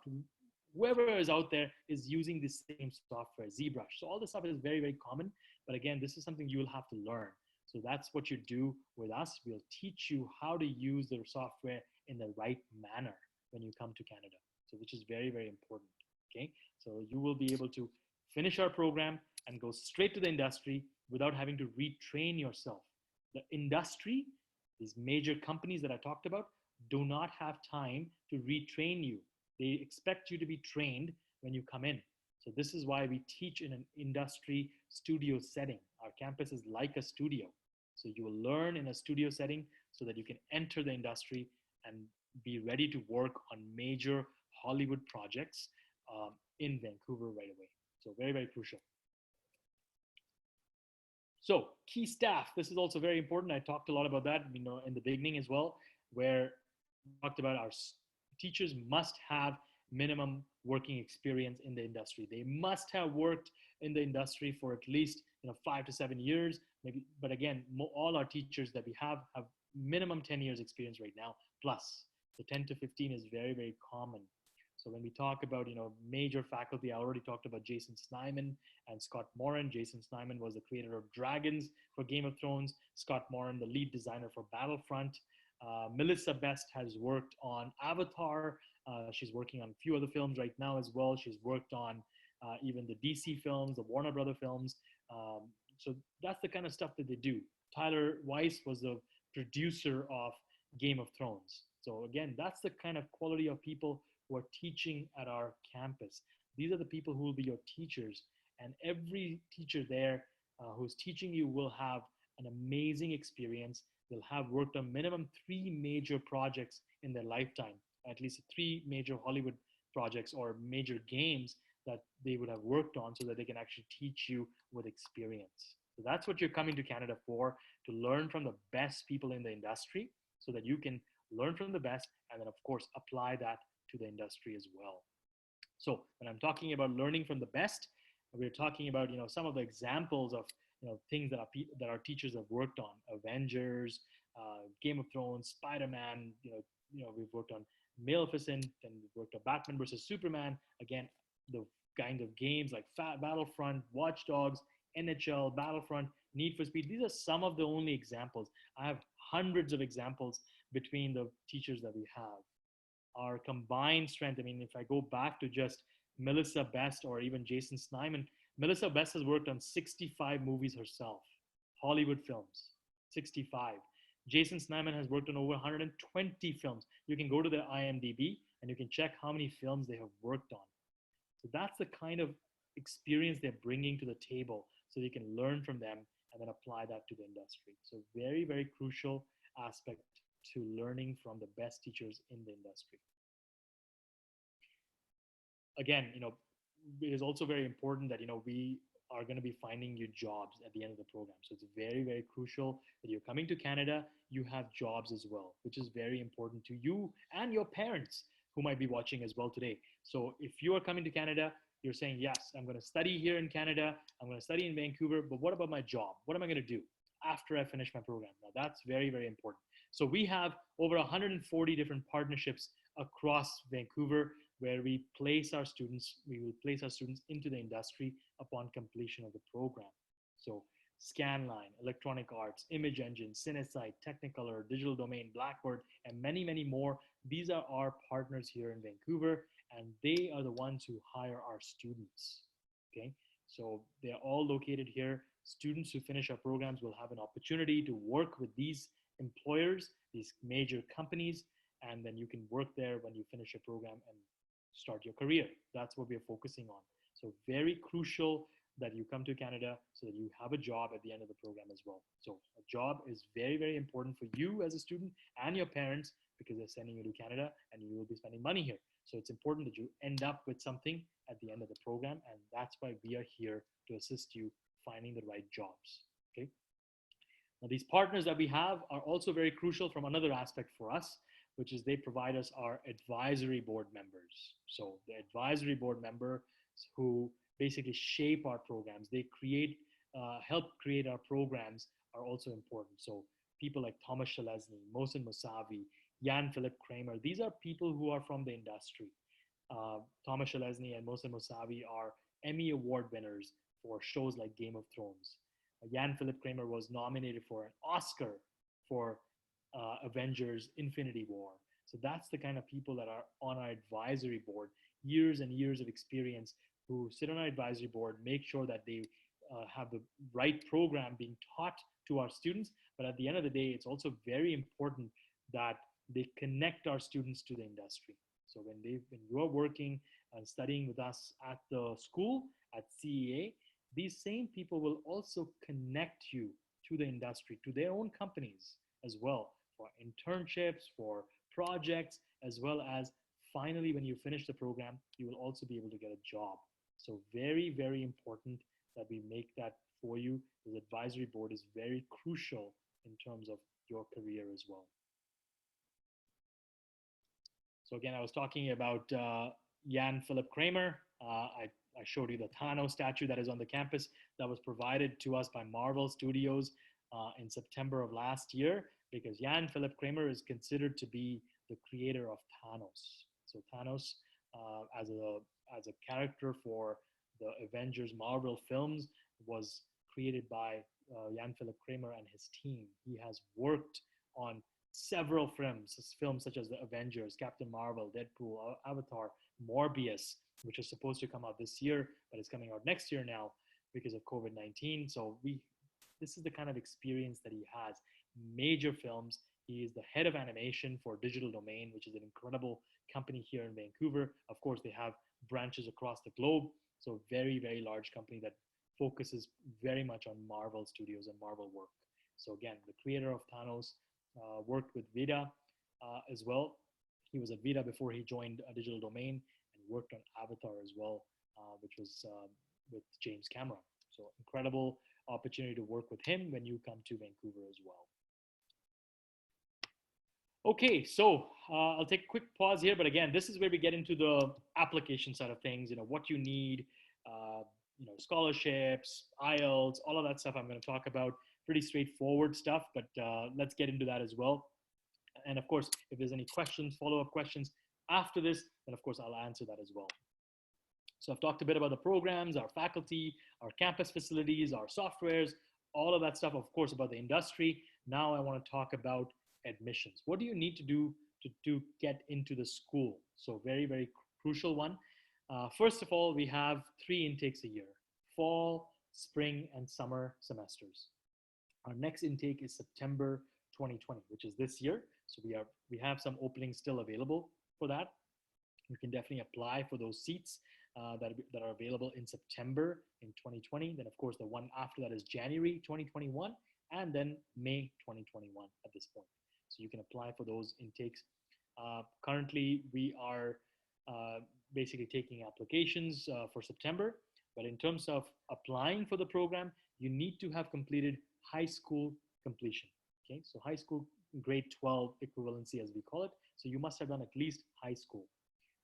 whoever is out there is using the same software, ZBrush. So all this stuff is very, very common. But again, this is something you will have to learn. So that's what you do with us. We'll teach you how to use the software in the right manner when you come to Canada. So which is very, very important. Okay. So you will be able to finish our program and go straight to the industry without having to retrain yourself. The industry, these major companies that I talked about, do not have time to retrain you. They expect you to be trained when you come in. So this is why we teach in an industry studio setting. Our campus is like a studio. So you will learn in a studio setting so that you can enter the industry and be ready to work on major Hollywood projects in Vancouver right away. So very, very crucial. So key staff, this is also very important. I talked a lot about that, in the beginning as well, where we talked about our teachers must have minimum working experience in the industry. They must have worked in the industry for at least 5 to 7 years, maybe. But again, all our teachers that we have minimum 10 years experience right now, plus. So 10 to 15 is very, very common. So when we talk about, major faculty, I already talked about Jason Snyman and Scott Moran. Jason Snyman was the creator of Dragons for Game of Thrones. Scott Moran, the lead designer for Battlefront. Melissa Best has worked on Avatar. She's working on a few other films right now as well. She's worked on even the DC films, the Warner Brother films. So that's the kind of stuff that they do. Tyler Weiss was the producer of Game of Thrones. So again, that's the kind of quality of people who are teaching at our campus. These are the people who will be your teachers, and every teacher there who's teaching you will have an amazing experience. They'll have worked on minimum 3 major projects in their lifetime, at least 3 major Hollywood projects or major games that they would have worked on, so that they can actually teach you with experience. So that's what you're coming to Canada for, to learn from the best people in the industry, so that you can learn from the best and then of course apply that to the industry as well. So when I'm talking about learning from the best, we're talking about some of the examples of things that our teachers have worked on: Avengers, Game of Thrones, Spider-Man. We've worked on Maleficent, and we've worked on Batman versus Superman. Again, the kind of games like Battlefront, Watch Dogs, NHL, Battlefront, Need for Speed. These are some of the only examples. I have hundreds of examples between the teachers that we have. Our combined strength, if I go back to just Melissa Best or even Jason Snyman, Melissa Best has worked on 65 movies herself, Hollywood films, 65. Jason Snyman has worked on over 120 films. You can go to their IMDb and you can check how many films they have worked on. So that's the kind of experience they're bringing to the table, so you can learn from them and then apply that to the industry. So very, very crucial aspect to learning from the best teachers in the industry. Again, it is also very important that, we are going to be finding you jobs at the end of the program. So it's very, very crucial that you're coming to Canada, you have jobs as well, which is very important to you and your parents who might be watching as well today. So if you are coming to Canada, you're saying, yes, I'm going to study here in Canada, I'm going to study in Vancouver, but what about my job? What am I going to do after I finish my program? Now that's very, very important. So we have over 140 different partnerships across Vancouver where we will place our students into the industry upon completion of the program. So Scanline, Electronic Arts, Image Engine, Cinesight, Technicolor, Digital Domain, Blackboard, and many, many more. These are our partners here in Vancouver, and they are the ones who hire our students, okay? So they're all located here. Students who finish our programs will have an opportunity to work with these employers, these major companies, and then you can work there when you finish your program and start your career. That's what we're focusing on. So very crucial that you come to Canada so that you have a job at the end of the program as well. So a job is very, very important for you as a student and your parents, because they're sending you to Canada and you will be spending money here. So it's important that you end up with something at the end of the program, and that's why we are here to assist you finding the right jobs, okay? Now, these partners that we have are also very crucial from another aspect for us, which is they provide us our advisory board members. So the advisory board members who basically shape our programs, they help create our programs, are also important. So people like Thomas Shalesny, Mohsen Mousavi, Jan-Philipp Kramer, these are people who are from the industry. Thomas Shalesny and Mohsen Mousavi are Emmy Award winners for shows like Game of Thrones. Jan-Philipp Kramer was nominated for an Oscar for Avengers Infinity War. So that's the kind of people that are on our advisory board, years and years of experience, who sit on our advisory board, make sure that they have the right program being taught to our students. But at the end of the day, it's also very important that they connect our students to the industry. So when you are working and studying with us at the school, at CEA, these same people will also connect you to the industry, to their own companies as well, for internships, for projects, as well as finally, when you finish the program, you will also be able to get a job. So very, very important that we make that for you. The advisory board is very crucial in terms of your career as well. So again, I was talking about Jan Philipp Kramer. I showed you the Thanos statue that is on the campus that was provided to us by Marvel Studios in September of last year, because Jan Philipp Kramer is considered to be the creator of Thanos. So Thanos, as a character for the Avengers Marvel films, was created by Jan Philipp Kramer and his team. He has worked on several films such as the Avengers, Captain Marvel, Deadpool, Avatar, Morbius, which is supposed to come out this year, but it's coming out next year now because of COVID-19. So this is the kind of experience that he has. Major films. He is the head of animation for Digital Domain, which is an incredible company here in Vancouver. Of course, they have branches across the globe. So very, very large company that focuses very much on Marvel Studios and Marvel work. So again, the creator of Thanos worked with Vida as well. He was at Vida before he joined Digital Domain, and worked on Avatar as well, which was with James Cameron. So incredible opportunity to work with him when you come to Vancouver as well. Okay, so I'll take a quick pause here, but again, this is where we get into the application side of things, what you need, scholarships, IELTS, all of that stuff I'm going to talk about. Pretty straightforward stuff, but let's get into that as well. And of course, if there's any questions, follow-up questions after this, then of course I'll answer that as well. So I've talked a bit about the programs, our faculty, our campus facilities, our softwares, all of that stuff, of course, about the industry. Now I want to talk about admissions. What do you need to do to get into the school? So very, very crucial one. First of all, we have 3 intakes a year: fall, spring, and summer semesters. Our next intake is September 2020, which is this year. So we have some openings still available for that. You can definitely apply for those seats that are available in September in 2020. Then of course the one after that is January 2021, and then May 2021 at this point. So you can apply for those intakes. Currently we are basically taking applications for September, but in terms of applying for the program, you need to have completed high school completion. Okay, so high school grade 12 equivalency, as we call it. So you must have done at least high school.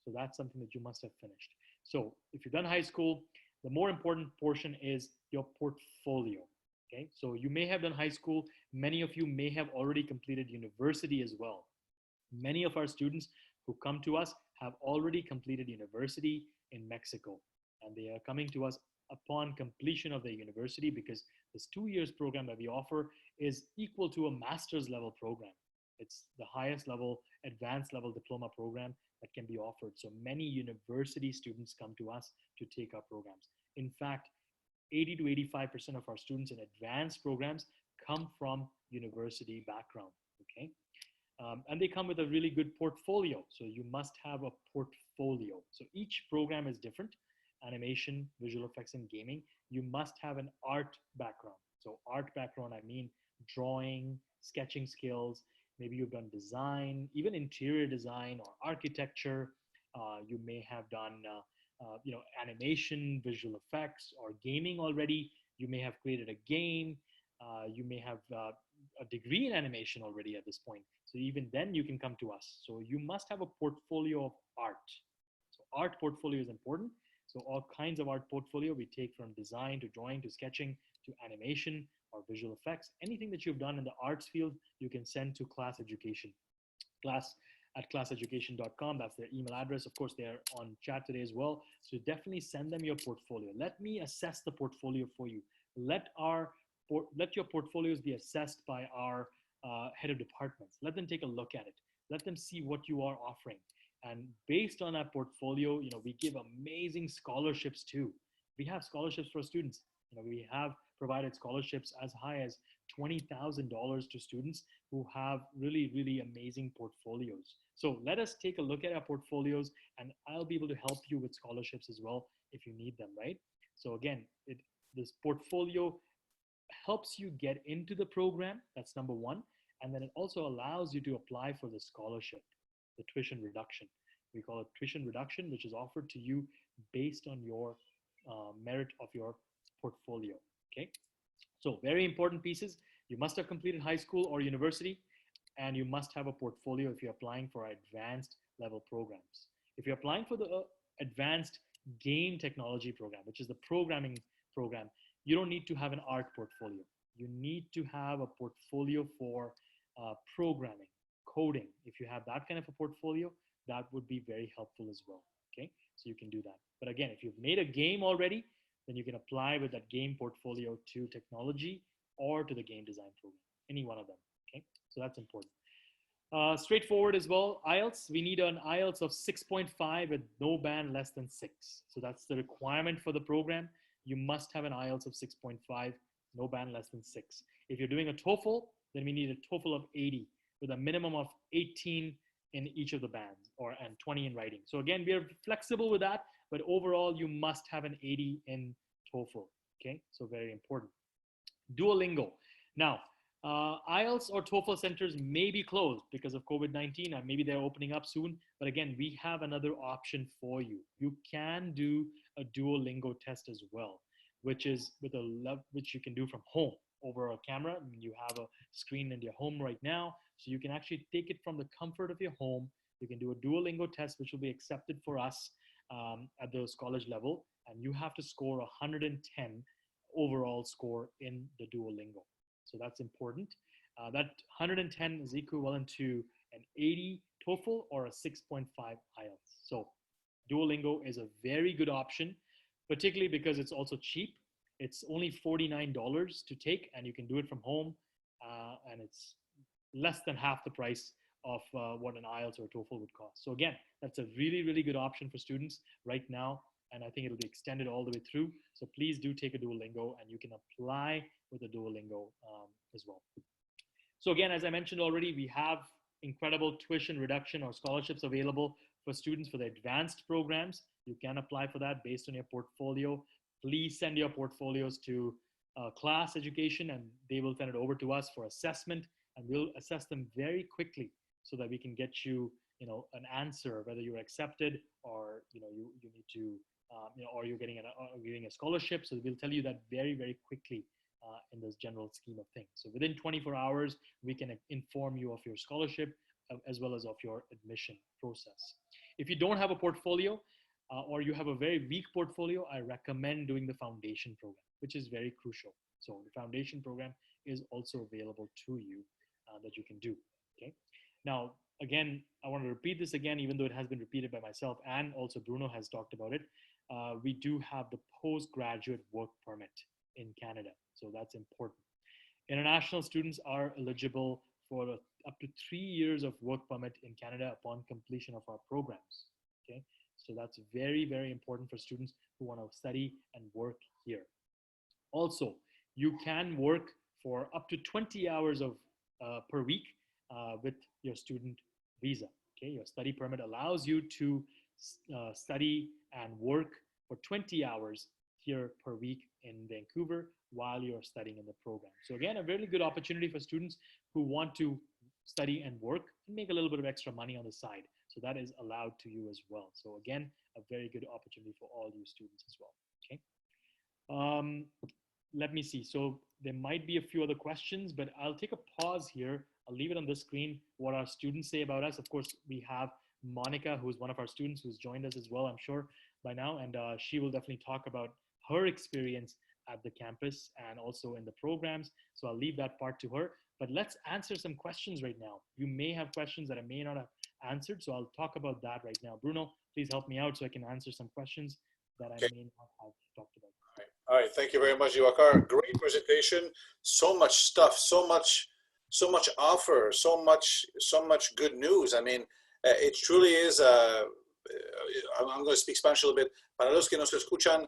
So that's something that you must have finished. So if you've done high school, the more important portion is your portfolio. Okay, so you may have done high school. Many of you may have already completed university as well. Many of our students who come to us have already completed university in Mexico, and they are coming to us upon completion of their university, because this 2 years program that we offer is equal to a master's level program. It's the highest level, advanced level diploma program that can be offered. So many university students come to us to take our programs. In fact, 80 to 85% of our students in advanced programs come from university background, okay? And they come with a really good portfolio. So you must have a portfolio. So each program is different: animation, visual effects, and gaming. You must have an art background. So art background, I mean drawing, sketching skills. Maybe you've done design, even interior design or architecture. You may have done animation, visual effects, or gaming already. You may have created a game. You may have a degree in animation already at this point. So even then you can come to us. So you must have a portfolio of art. So art portfolio is important. So all kinds of art portfolio we take, from design to drawing to sketching to animation or visual effects. Anything that you've done in the arts field, you can send to Class Education. class@classeducation.com. That's their email address. Of course, they're on chat today as well. So definitely send them your portfolio. Let me assess the portfolio for you. Let your portfolios be assessed by our head of departments. Let them take a look at it. Let them see what you are offering. And based on that portfolio, we give amazing scholarships too. We have scholarships for students. We have provided scholarships as high as $20,000 to students who have really, really amazing portfolios. So let us take a look at our portfolios, and I'll be able to help you with scholarships as well if you need them, right? So again, this portfolio helps you get into the program. That's number one. And then it also allows you to apply for the scholarship, the tuition reduction. We call it tuition reduction, which is offered to you based on your merit of your portfolio, okay? So very important pieces. You must have completed high school or university, and you must have a portfolio if you're applying for advanced level programs. If you're applying for the advanced game technology program, which is the programming program, you don't need to have an art portfolio. You need to have a portfolio for programming, coding. If you have that kind of a portfolio, that would be very helpful as well. Okay, so you can do that. But again, if you've made a game already, then you can apply with that game portfolio to technology or to the game design program, any one of them. Okay, so that's important. Straightforward as well. IELTS, we need an IELTS of 6.5 with no band less than 6. So that's the requirement for the program. You must have an IELTS of 6.5, no band less than 6. If you're doing a TOEFL, then we need a TOEFL of 80 with a minimum of 18 in each of the bands and 20 in writing. So again, we are flexible with that, but overall you must have an 80 in TOEFL. Okay, so very important. Duolingo. Now, IELTS or TOEFL centers may be closed because of COVID-19, and maybe they're opening up soon. But again, we have another option for you. You can do a Duolingo test as well, which is which you can do from home over a camera. I mean, you have a screen in your home right now, so you can actually take it from the comfort of your home. You can do a Duolingo test, which will be accepted for us at the college level, and you have to score 110 overall score in the Duolingo. So that's important. That 110 is equivalent to an 80 TOEFL or a 6.5 IELTS. So Duolingo is a very good option, particularly because it's also cheap. It's only $49 to take, and you can do it from home, and it's less than half the price of what an IELTS or TOEFL would cost. So again, that's a really, really good option for students right now, and I think it'll be extended all the way through. So please do take a Duolingo, and you can apply with a Duolingo as well. So again, as I mentioned already, we have incredible tuition reduction or scholarships available for students for the advanced programs. You can apply for that based on your portfolio. Please send your portfolios to class education, and they will send it over to us for assessment, and we'll assess them very quickly so that we can get you, an answer whether you're accepted or you need to, or you're getting a scholarship. So we'll tell you that very, very quickly in this general scheme of things. So within 24 hours, we can inform you of your scholarship as well as of your admission process. If you don't have a portfolio or you have a very weak portfolio, I recommend doing the foundation program, which is very crucial. So the foundation program is also available to you that you can do. Okay. Now, again, I want to repeat this again, even though it has been repeated by myself and also Bruno has talked about it. We do have the postgraduate work permit in Canada. So that's important. International students are eligible for up to 3 years of work permit in Canada upon completion of our programs. Okay, so that's very, very important for students who want to study and work here. Also, you can work for up to 20 hours of per week with your student visa. Okay, your study permit allows you to study and work for 20 hours here per week in Vancouver while you're studying in the program. So again, a really good opportunity for students who want to study and work and make a little bit of extra money on the side. So that is allowed to you as well. So again, a very good opportunity for all you students as well. Okay. Let me see. So there might be a few other questions, but I'll take a pause here. I'll leave it on the screen what our students say about us. Of course, we have Monica, who's one of our students who's joined us as well, I'm sure by now, and she will definitely talk about her experience at the campus and also in the programs. So I'll leave that part to her, but let's answer some questions right now. You may have questions that I may not have answered, so I'll talk about that right now. Bruno, please help me out so I can answer some questions that I may not have talked about. All right. Thank you very much, Diwakar. Great presentation. So much stuff, so much offer, so much good news. I mean, it truly is, I'm going to speak Spanish a little bit. Para los que nos escuchan,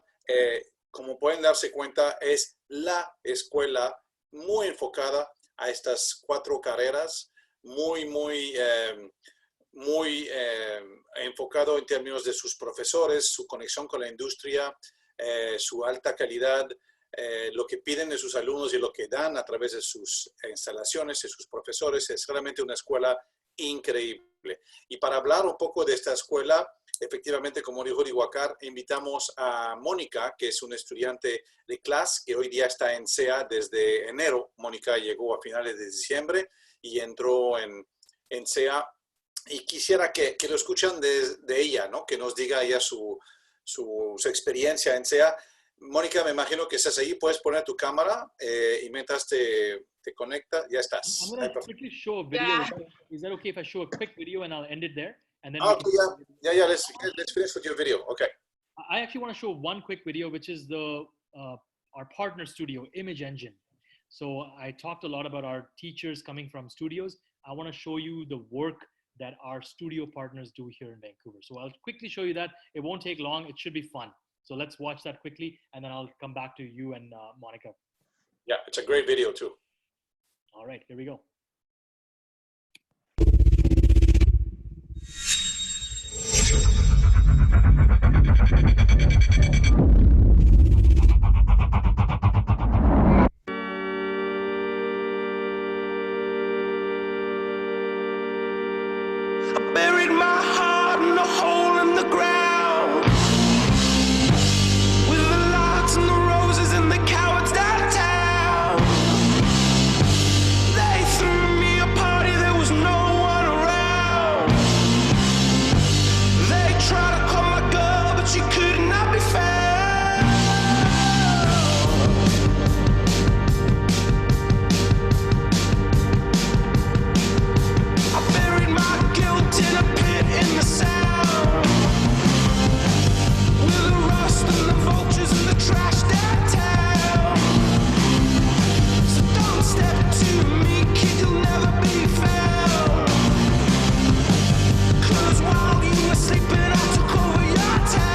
como pueden darse cuenta, es la escuela muy enfocada a estas 4 carreras, muy enfocado en términos de sus profesores, su conexión con la industria, su alta calidad, lo que piden de sus alumnos y lo que dan a través de sus instalaciones, de sus profesores. Es realmente una escuela increíble. Y para hablar un poco de esta escuela, efectivamente, como dijo Diwakar, invitamos a Mónica, que es una estudiante de clase que hoy día está en CEA desde enero. Mónica llegó a finales de diciembre y entró en CEA y quisiera que lo escuchan de ella, ¿no? Que nos diga ella su experiencia en CEA. Mónica, me imagino que estás ahí, puedes poner tu cámara y mientras te conectas, ya estás. I'm going to quickly show a video. Is that okay if I show a quick video and I'll end it there? And then Okay, yeah, let's finish with your video. Okay. I actually want to show one quick video, which is our partner studio, Image Engine. So I talked a lot about our teachers coming from studios. I want to show you the work that our studio partners do here in Vancouver. So I'll quickly show you that. It won't take long. It should be fun. So let's watch that quickly, and then I'll come back to you and Monica. Yeah, it's a great video too. All right, here we go. Buried my heart in a hole in the ground, with the lights and the roses and the cowards downtown. They threw me a party, there was no one around. They tried to call my girl, but she could not be found. I buried my guilt in a pit in the sound, with the rust and the vultures and the trash downtown. So don't step to me, kid, you'll never be found. 'Cause while you were sleeping, I took over your town.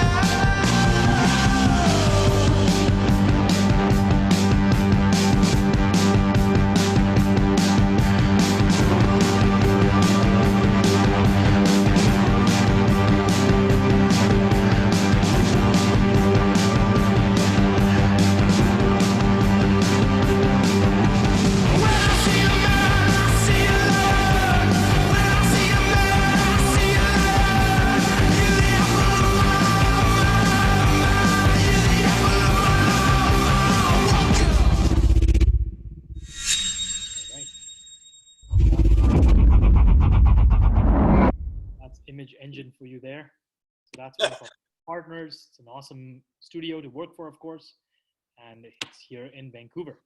That's Image Engine for you there. So that's one of our partners. It's an awesome studio to work for, of course, and it's here in Vancouver.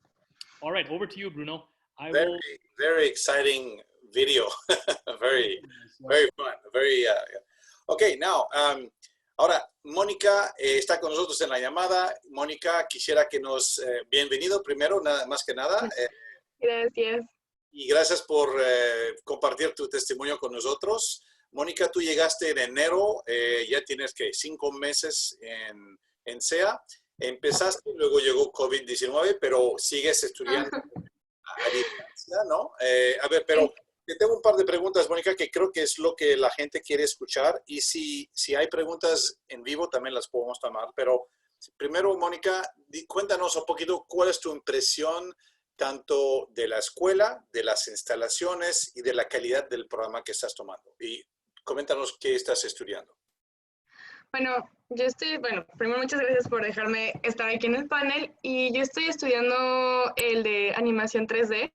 All right, over to you, Bruno. Very exciting video. very fun. Okay, now, ahora, Mónica está con nosotros en la llamada. Mónica, quisiera que nos... bienvenido primero, nada más que nada. Gracias. Y gracias por compartir tu testimonio con nosotros. Mónica, tú llegaste en enero, ya tienes que 5 meses en CEA. Empezaste, luego llegó COVID-19, pero sigues estudiando a distancia, ¿no? A ver, pero te tengo un par de preguntas, Mónica, que creo que es lo que la gente quiere escuchar. Y si hay preguntas en vivo, también las podemos tomar. Pero primero, Mónica, cuéntanos un poquito cuál es tu impresión tanto de la escuela, de las instalaciones y de la calidad del programa que estás tomando. Y coméntanos qué estás estudiando. Bueno, primero muchas gracias por dejarme estar aquí en el panel, y yo estoy estudiando el de animación 3D.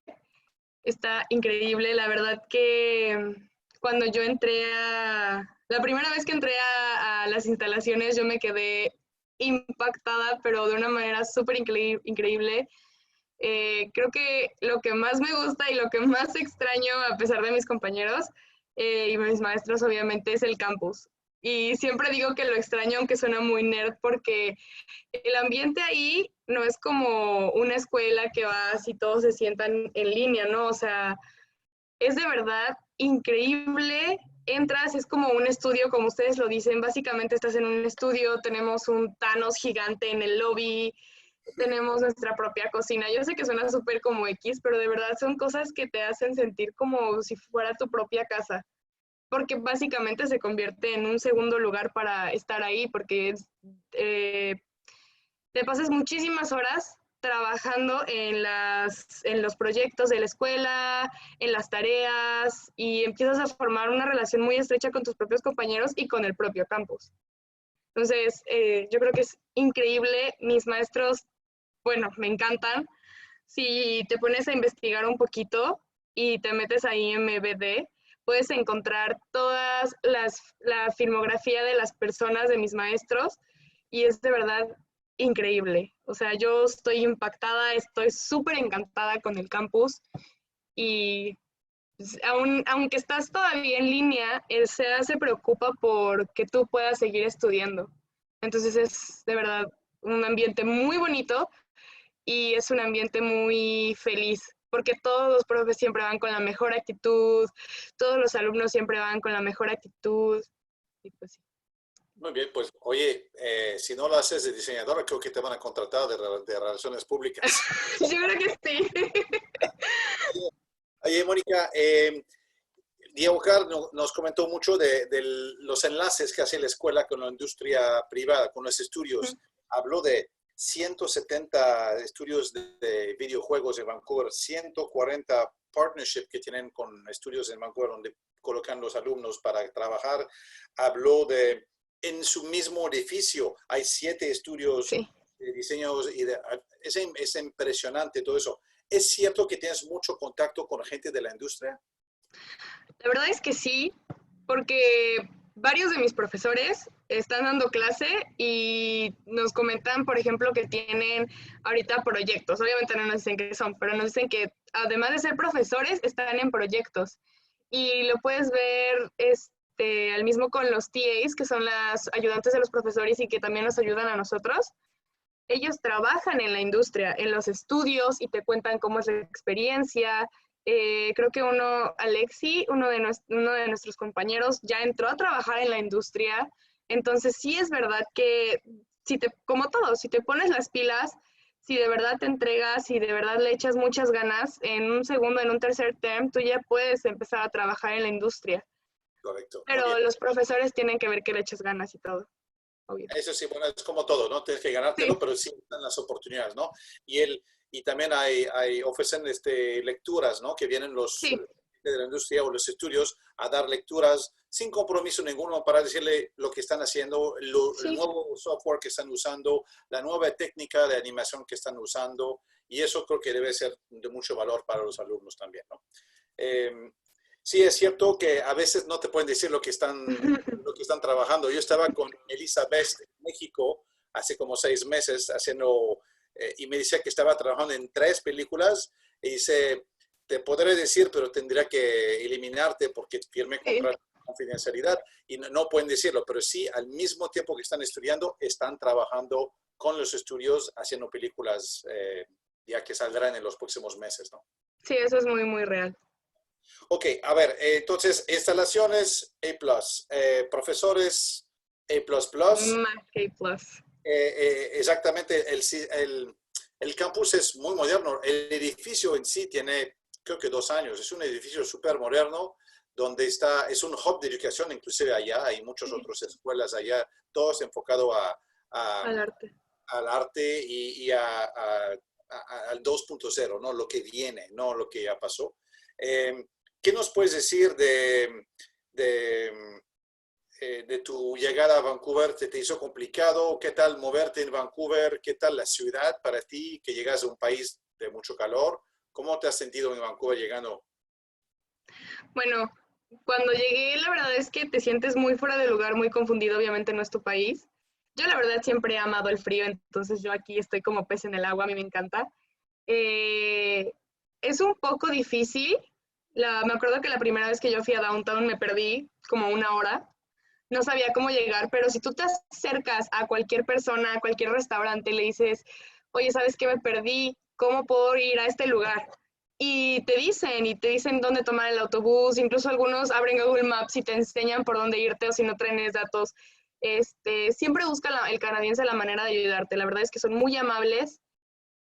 Está increíble, la verdad que cuando yo la primera vez que entré a las instalaciones, yo me quedé impactada, pero de una manera súper increíble. Creo que lo que más me gusta y lo que más extraño, a pesar de mis compañeros y mis maestros, obviamente, es el campus. Y siempre digo que lo extraño, aunque suena muy nerd, porque el ambiente ahí no es como una escuela que vas y todos se sientan en línea, ¿no? O sea, es de verdad increíble. Entras, es como un estudio, como ustedes lo dicen, básicamente estás en un estudio, tenemos un Thanos gigante en el lobby, tenemos nuestra propia cocina. Yo sé que suena súper como X, pero de verdad son cosas que te hacen sentir como si fuera tu propia casa, porque básicamente se convierte en un segundo lugar para estar ahí, porque te pasas muchísimas horas trabajando en los proyectos de la escuela, en las tareas, y empiezas a formar una relación muy estrecha con tus propios compañeros y con el propio campus. Entonces, yo creo que es increíble. Mis maestros, bueno, me encantan. Si te pones a investigar un poquito y te metes ahí en MBD, puedes encontrar la filmografía de las personas, de mis maestros, y es de verdad increíble. O sea, yo estoy impactada, estoy súper encantada con el campus y pues, aunque estás todavía en línea, el CEA se preocupa por que tú puedas seguir estudiando. Entonces es de verdad un ambiente muy bonito y es un ambiente muy feliz, porque todos los profes siempre van con la mejor actitud, todos los alumnos siempre van con la mejor actitud. Y pues sí. Muy bien, pues oye, si no lo haces de diseñadora, creo que te van a contratar de relaciones públicas. Yo creo que sí. Oye, Mónica, Diwakar nos comentó mucho de los enlaces que hace la escuela con la industria privada, con los estudios. Habló de 170 estudios de videojuegos en Vancouver, 140 partnerships que tienen con estudios en Vancouver donde colocan los alumnos para trabajar. Habló de, en su mismo edificio, hay 7 estudios de diseños. Es impresionante todo eso. ¿Es cierto que tienes mucho contacto con gente de la industria? La verdad es que sí, porque varios de mis profesores están dando clase y nos comentan, por ejemplo, que tienen ahorita proyectos. Obviamente no nos dicen qué son, pero nos dicen que además de ser profesores, están en proyectos. Y lo puedes ver al mismo con los TAs, que son las ayudantes de los profesores y que también nos ayudan a nosotros. Ellos trabajan en la industria, en los estudios y te cuentan cómo es la experiencia. Creo que Alexi, uno de nuestros compañeros, ya entró a trabajar en la industria. Entonces sí es verdad que, como todo, si te pones las pilas, si de verdad te entregas, si de verdad le echas muchas ganas, en un segundo, en un tercer term, tú ya puedes empezar a trabajar en la industria. Correcto. Pero los profesores tienen que ver que le echas ganas y todo. Obvio. Eso sí, bueno, es como todo, ¿no? Tienes que ganártelo, pero sí están las oportunidades, ¿no? Y también ofrecen lecturas, ¿no? Que vienen los de la industria o los estudios a dar lecturas sin compromiso ninguno para decirle lo que están haciendo, el nuevo software que están usando, la nueva técnica de animación que están usando, y eso creo que debe ser de mucho valor para los alumnos también, ¿no? Sí, es cierto que a veces no te pueden decir lo que están trabajando. Yo estaba con Elizabeth en México hace como 6 meses haciendo, y me decía que estaba trabajando en 3 películas y dice, te podré decir, pero tendría que eliminarte porque firmé contrato de confidencialidad y no pueden decirlo, pero sí, al mismo tiempo que están estudiando, están trabajando con los estudios haciendo películas ya que saldrán en los próximos meses, ¿no? Sí, eso es muy, muy real. Ok, a ver, entonces, instalaciones A+, profesores A++. Más que A+. Exactamente, el campus es muy moderno. El edificio en sí tiene, creo que 2 años. Es un edificio súper moderno, donde es un hub de educación, inclusive allá. Hay muchas otras escuelas allá, todos enfocados al arte y al 2.0, ¿no? Lo que viene, no lo que ya pasó. ¿Qué nos puedes decir de tu llegada a Vancouver? ¿Te hizo complicado? ¿Qué tal moverte en Vancouver? ¿Qué tal la ciudad para ti, que llegas a un país de mucho calor? ¿Cómo te has sentido en Vancouver llegando? Bueno, cuando llegué, la verdad es que te sientes muy fuera de lugar, muy confundido, obviamente no es tu país. Yo la verdad siempre he amado el frío, entonces yo aquí estoy como pez en el agua, a mí me encanta. Es un poco difícil. Me acuerdo que la primera vez que yo fui a Downtown me perdí como 1 hora. No sabía cómo llegar, pero si tú te acercas a cualquier persona, a cualquier restaurante, le dices, oye, ¿sabes qué? Me perdí, ¿cómo puedo ir a este lugar? Y te dicen dónde tomar el autobús, incluso algunos abren Google Maps y te enseñan por dónde irte o si no tienes datos. Siempre busca el canadiense la manera de ayudarte. La verdad es que son muy amables.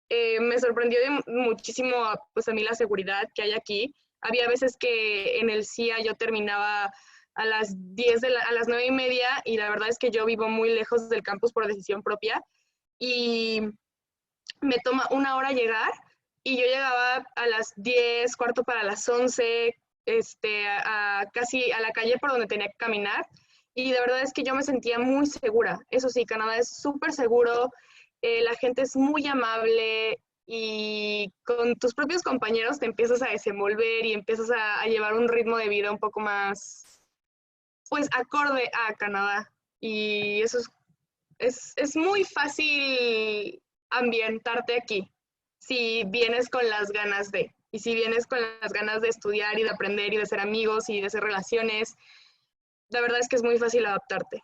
Me sorprendió muchísimo pues a mí la seguridad que hay aquí. Había veces que en el CEA yo terminaba a las 9:30 y la verdad es que yo vivo muy lejos del campus por decisión propia y me toma 1 hora llegar y yo llegaba a las 10, cuarto para las 11, casi a la calle por donde tenía que caminar y de verdad es que yo me sentía muy segura. Eso sí, Canadá es súper seguro, la gente es muy amable, y con tus propios compañeros te empiezas a desenvolver y empiezas a llevar un ritmo de vida un poco más, pues, acorde a Canadá. Y eso es muy fácil ambientarte aquí si vienes con las ganas de, y si vienes con las ganas de estudiar y de aprender y de ser amigos y de hacer relaciones, la verdad es que es muy fácil adaptarte.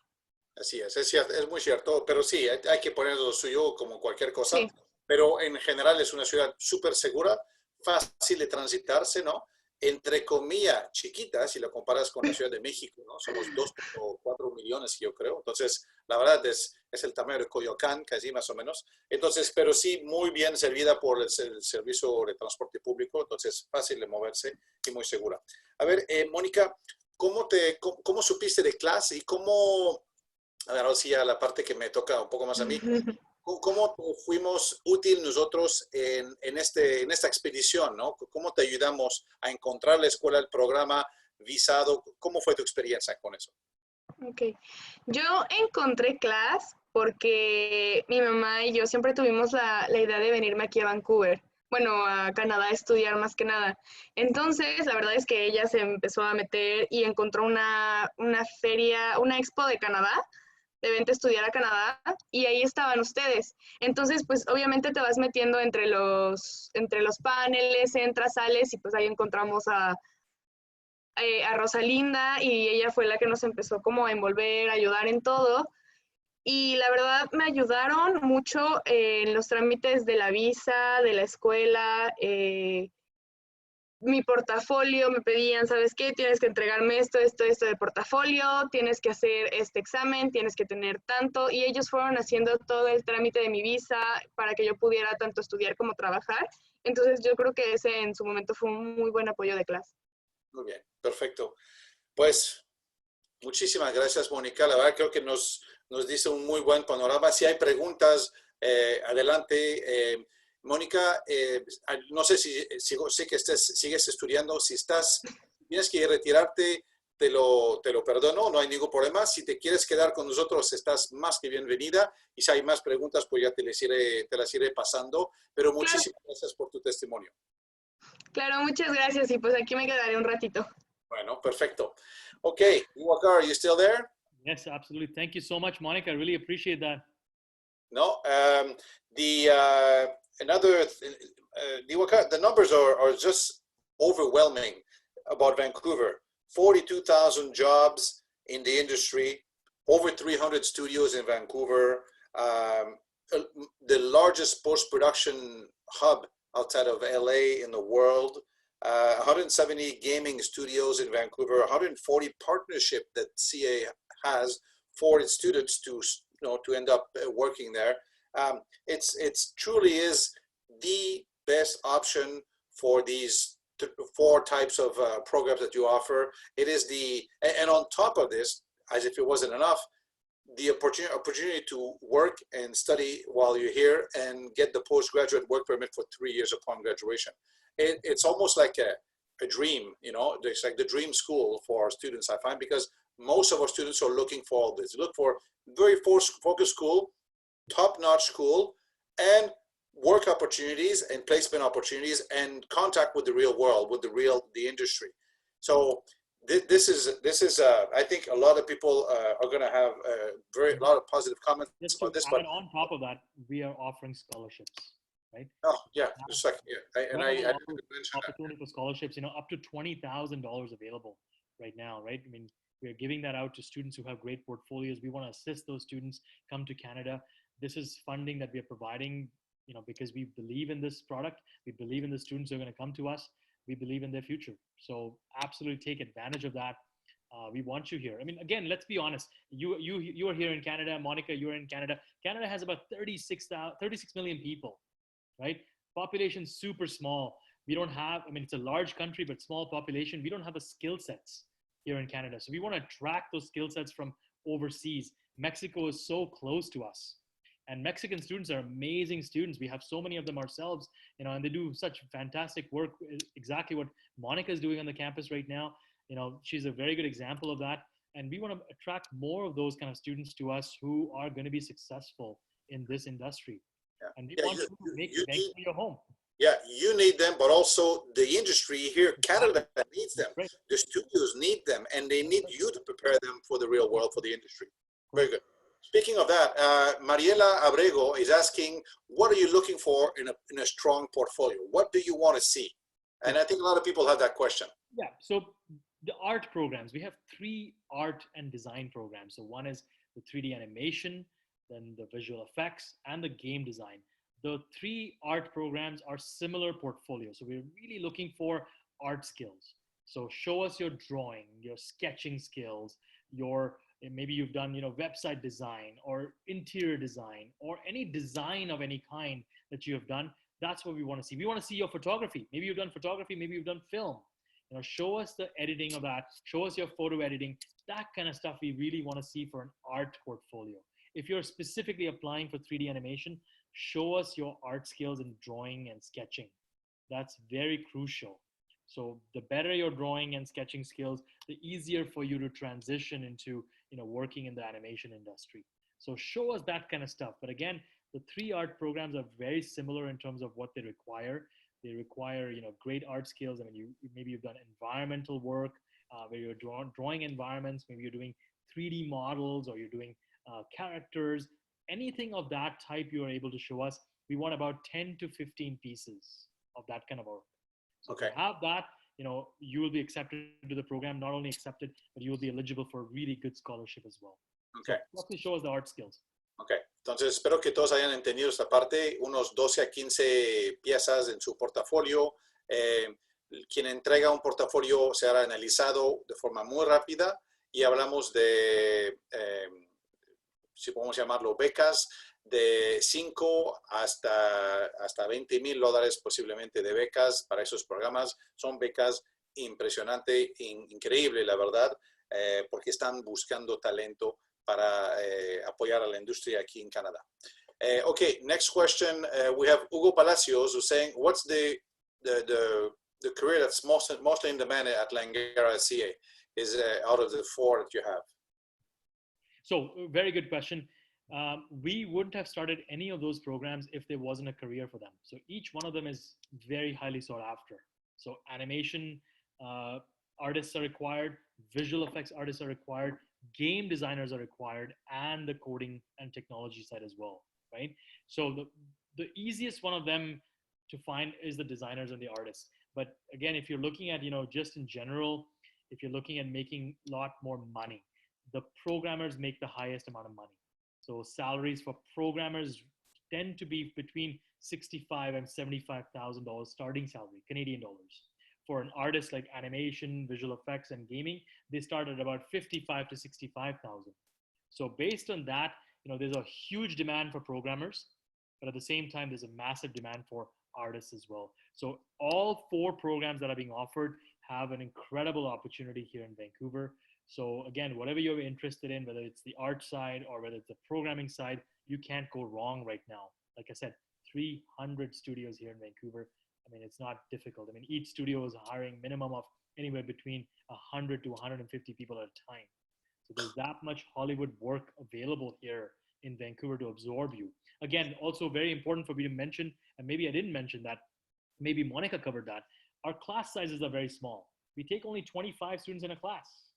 Así es cierto, es muy cierto, pero sí, hay que poner lo suyo como cualquier cosa, Sí. pero en general es una ciudad súper segura, fácil de transitarse, ¿no? Entre comillas, chiquita, si la comparas con la Ciudad de México, ¿no? Somos 2.4 millones, yo creo. Entonces, la verdad es el tamaño de Coyoacán, casi más o menos. Entonces, pero sí muy bien servida por el servicio de transporte público, entonces fácil de moverse y muy segura. A ver, Mónica, ¿cómo supiste de clase y cómo, a ver, ahora sí a la parte que me toca un poco más a mí, ¿cómo fuimos útil nosotros en esta expedición, ¿no? ¿Cómo te ayudamos a encontrar la escuela, el programa, visado? ¿Cómo fue tu experiencia con eso? Ok. Yo encontré clase porque mi mamá y yo siempre tuvimos la idea de venirme aquí a Vancouver, bueno, a Canadá a estudiar más que nada. Entonces, la verdad es que ella se empezó a meter y encontró una feria, una expo de Canadá, de vente a estudiar a Canadá, y ahí estaban ustedes. Entonces, pues obviamente te vas metiendo entre los paneles, entras, sales, y pues ahí encontramos a Rosalinda, y ella fue la que nos empezó como a envolver, a ayudar en todo. Y la verdad me ayudaron mucho en los trámites de la visa, de la escuela, mi portafolio, me pedían, ¿sabes qué? Tienes que entregarme esto de portafolio, tienes que hacer este examen, tienes que tener tanto, y ellos fueron haciendo todo el trámite de mi visa para que yo pudiera tanto estudiar como trabajar. Entonces yo creo que ese en su momento fue un muy buen apoyo de clase. Muy bien, perfecto. Pues muchísimas gracias, Mónica. La verdad creo que nos dice un muy buen panorama. Si hay preguntas, adelante. Mónica, no sé si sé que sigues estudiando. Si tienes que retirarte, te lo perdono, no hay ningún problema. Si te quieres quedar con nosotros, estás más que bienvenida. Y si hay más preguntas, pues ya te las iré pasando. Pero muchísimas gracias por tu testimonio. Claro, muchas gracias, y pues aquí me quedaré un ratito. Bueno, perfecto. Okay, Diwakar, are you still there? Yes, absolutely. Thank you so much, Monica. I really appreciate that. No, Diwakar, the numbers are just overwhelming about Vancouver. 42,000 jobs in the industry, over 300 studios in Vancouver, the largest post-production hub outside of LA in the world, 170 gaming studios in Vancouver, 140 partnership that CEA has for its students to end up working there. It's truly is the best option for these four types of programs that you offer. It is and on top of this, as if it wasn't enough, the opportunity to work and study while you're here and get the postgraduate work permit for 3 years upon graduation. It's almost like a dream, it's like the dream school for our students, I find, because most of our students are looking for all this. Look for very focused school, top-notch school, and work opportunities and placement opportunities and contact with the real world, with the industry. So this is I think a lot of people are going to have a lot of positive comments about this. But on top of that, we are offering scholarships, right? Oh yeah, just like yeah, I opportunity for scholarships, up to $20,000 available right now, right? I mean, we're giving that out to students who have great portfolios. We want to assist those students come to Canada. This is funding that we are providing, because we believe in this product. We believe in the students who are going to come to us. We believe in their future. So absolutely take advantage of that. We want you here. I mean, again, let's be honest. You are here in Canada. Monica, you're in Canada. Canada has about 36 million people, right? Population super small. We don't have, it's a large country, but small population. We don't have a skill sets here in Canada. So we want to attract those skill sets from overseas. Mexico is so close to us. And Mexican students are amazing students. We have so many of them ourselves, and they do such fantastic work. Exactly what Monica is doing on the campus right now. She's a very good example of that. And we want to attract more of those kind of students to us who are going to be successful in this industry. And we Yeah, want you to make Vancouver your home. Yeah, you need them, but also the industry here, Canada needs them. Right. The studios need them, and they need you to prepare them for the real world, for the industry. Very good. Speaking of that, Mariela Abrego is asking, what are you looking for in a strong portfolio? What do you want to see? And I think a lot of people have that question. Yeah, so the art programs, we have 3 art and design programs. So one is the 3D animation, then the visual effects, and the game design. The 3 art programs are similar portfolios. So we're really looking for art skills. So show us your drawing, your sketching skills, maybe you've done, website design or interior design or any design of any kind that you have done. That's what we want to see. We want to see your photography. Maybe you've done photography, maybe you've done film. Show us the editing of that. Show us your photo editing. That kind of stuff we really want to see for an art portfolio. If you're specifically applying for 3D animation, show us your art skills in drawing and sketching. That's very crucial. So the better your drawing and sketching skills, the easier for you to transition into, working in the animation industry. So show us that kind of stuff. But again, the 3 art programs are very similar in terms of what they require. They require, great art skills. I mean, maybe you've done environmental work where you're drawing environments. Maybe you're doing 3D models, or you're doing characters. Anything of that type you are able to show us. We want about 10 to 15 pieces of that kind of work. So if you have that, you will be accepted to the program. Not only accepted, but you will be eligible for a really good scholarship as well. Okay. So that show us the art skills. Ok, entonces espero que todos hayan entendido esta parte, unos 12 a 15 piezas en su portafolio. Quien entrega un portafolio será analizado de forma muy rápida y hablamos de, si podemos llamarlo, becas de 5 hasta $20,000 posiblemente de becas para esos programas. Son becas impresionantes, increíbles, la verdad, porque están buscando talento para apoyar a la industria aquí en Canadá. Okay, next question. We have Hugo Palacios who's saying, what's the career that's mostly in demand at Langara CEA? Is out of the 4 that you have? So, very good question. We wouldn't have started any of those programs if there wasn't a career for them. So each one of them is very highly sought after. So animation artists are required, visual effects artists are required, game designers are required, and the coding and technology side as well, right? So the easiest one of them to find is the designers and the artists. But again, if you're looking at, just in general, if you're looking at making a lot more money, the programmers make the highest amount of money. So salaries for programmers tend to be between $65,000 and $75,000 starting salary, Canadian dollars. For an artist like animation, visual effects, and gaming, they start at about $55,000 to $65,000. So based on that, there's a huge demand for programmers, but at the same time, there's a massive demand for artists as well. So all 4 programs that are being offered have an incredible opportunity here in Vancouver. So again, whatever you're interested in, whether it's the art side or whether it's the programming side, you can't go wrong right now. Like I said, 300 studios here in Vancouver. I mean, it's not difficult. I mean, each studio is hiring minimum of anywhere between 100 to 150 people at a time. So there's that much Hollywood work available here in Vancouver to absorb you. Again, also very important for me to mention, and maybe I didn't mention that, maybe Monica covered that, our class sizes are very small. We take only 25 students in a class.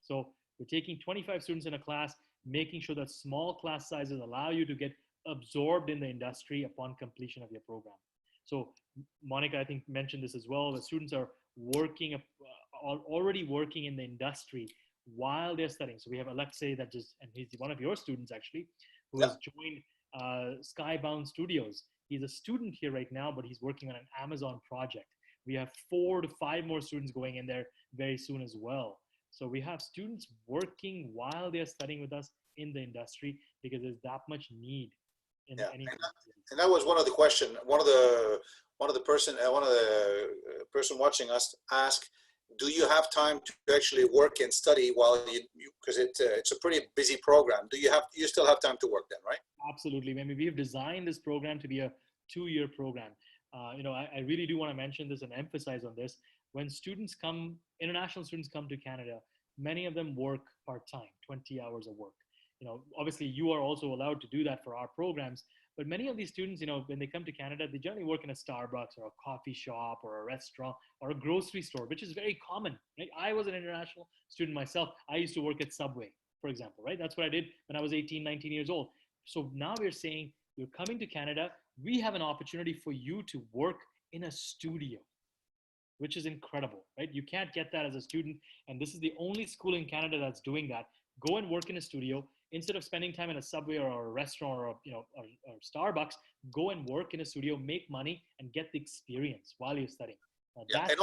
So we're taking 25 students in a class, making sure that small class sizes allow you to get absorbed in the industry upon completion of your program. So Monica, I think, mentioned this as well. The students are already working in the industry while they're studying. So we have Alexei and he's one of your students actually, who has joined Skybound Studios. He's a student here right now, but he's working on an Amazon project. We have 4 to 5 more students going in there very soon as well. So we have students working while they're studying with us in the industry because there's that much need in any. And that was one of the questions. One of the person watching us asked, do you have time to actually work and study while because it's a pretty busy program. You still have time to work then, right? Absolutely. I mean, we've designed this program to be a 2-year program. I really do want to mention this and emphasize on this. When international students come to Canada, many of them work part-time, 20 hours of work. Obviously you are also allowed to do that for our programs, But many of these students, when they come to Canada, they generally work in a Starbucks or a coffee shop or a restaurant or a grocery store, which is very common, right? I was an international student myself. I used to work at Subway, for example, right? That's what I did when I was 18, 19 years old. So now we're saying, you're coming to Canada, we have an opportunity for you to work in a studio, which is incredible, right? You can't get that as a student. And this is the only school in Canada that's doing that. Go and work in a studio. Instead of spending time in a Subway or a restaurant or Starbucks, go and work in a studio, make money, and get the experience while you're studying. Yeah, and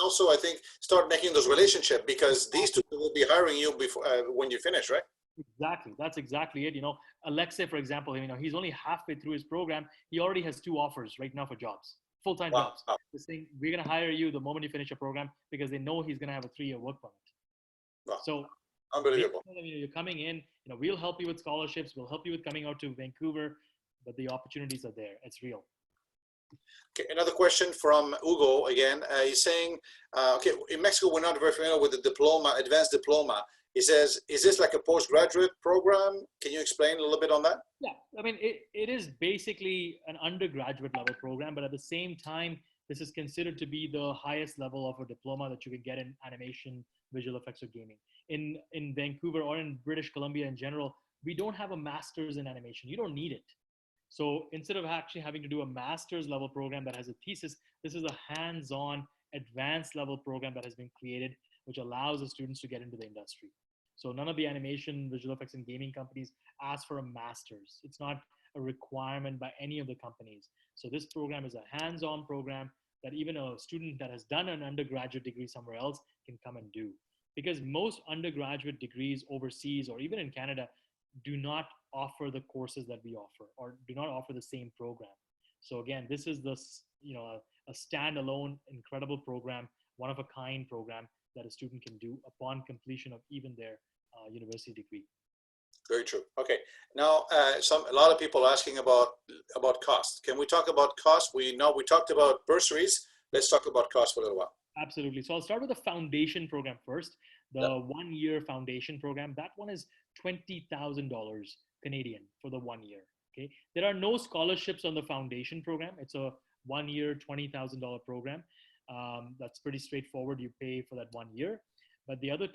also, I think start making those relationships, because these two will be hiring you before when you finish, right? Exactly. That's exactly it. Alexei, for example, he's only halfway through his program. He already has 2 offers right now for jobs, full-time jobs. They're saying, we're going to hire you the moment you finish your program, because they know he's going to have a 3-year work permit. Wow. So unbelievable. You're coming in, we'll help you with scholarships. We'll help you with coming out to Vancouver, but the opportunities are there. It's real. Okay, another question from Hugo again. He's saying, okay, in Mexico, we're not very familiar with the diploma, advanced diploma. He says, is this like a postgraduate program? Can you explain a little bit on that? Yeah, it is basically an undergraduate level program, but at the same time, this is considered to be the highest level of a diploma that you can get in animation, visual effects, or gaming. In Vancouver or in British Columbia in general, we don't have a master's in animation. You don't need it. So instead of actually having to do a master's level program that has a thesis, this is a hands-on advanced level program that has been created, which allows the students to get into the industry. So none of the animation, visual effects, and gaming companies ask for a master's. It's not a requirement by any of the companies. So this program is a hands-on program that even a student that has done an undergraduate degree somewhere else can come and do. Because most undergraduate degrees overseas or even in Canada do not offer the courses that we offer, or do not offer the same program. So again, this is a standalone, incredible program, one of a kind program that a student can do upon completion of even their university degree. Very true. Okay. Now, a lot of people asking about cost. Can we talk about cost? We talked about bursaries. Let's talk about cost for a little while. Absolutely. So I'll start with the foundation program first. The 1-year foundation program, that one is $20,000 Canadian for the 1 year. Okay. There are no scholarships on the foundation program. It's a 1-year, $20,000 program. That's pretty straightforward. You pay for that 1 year. But the other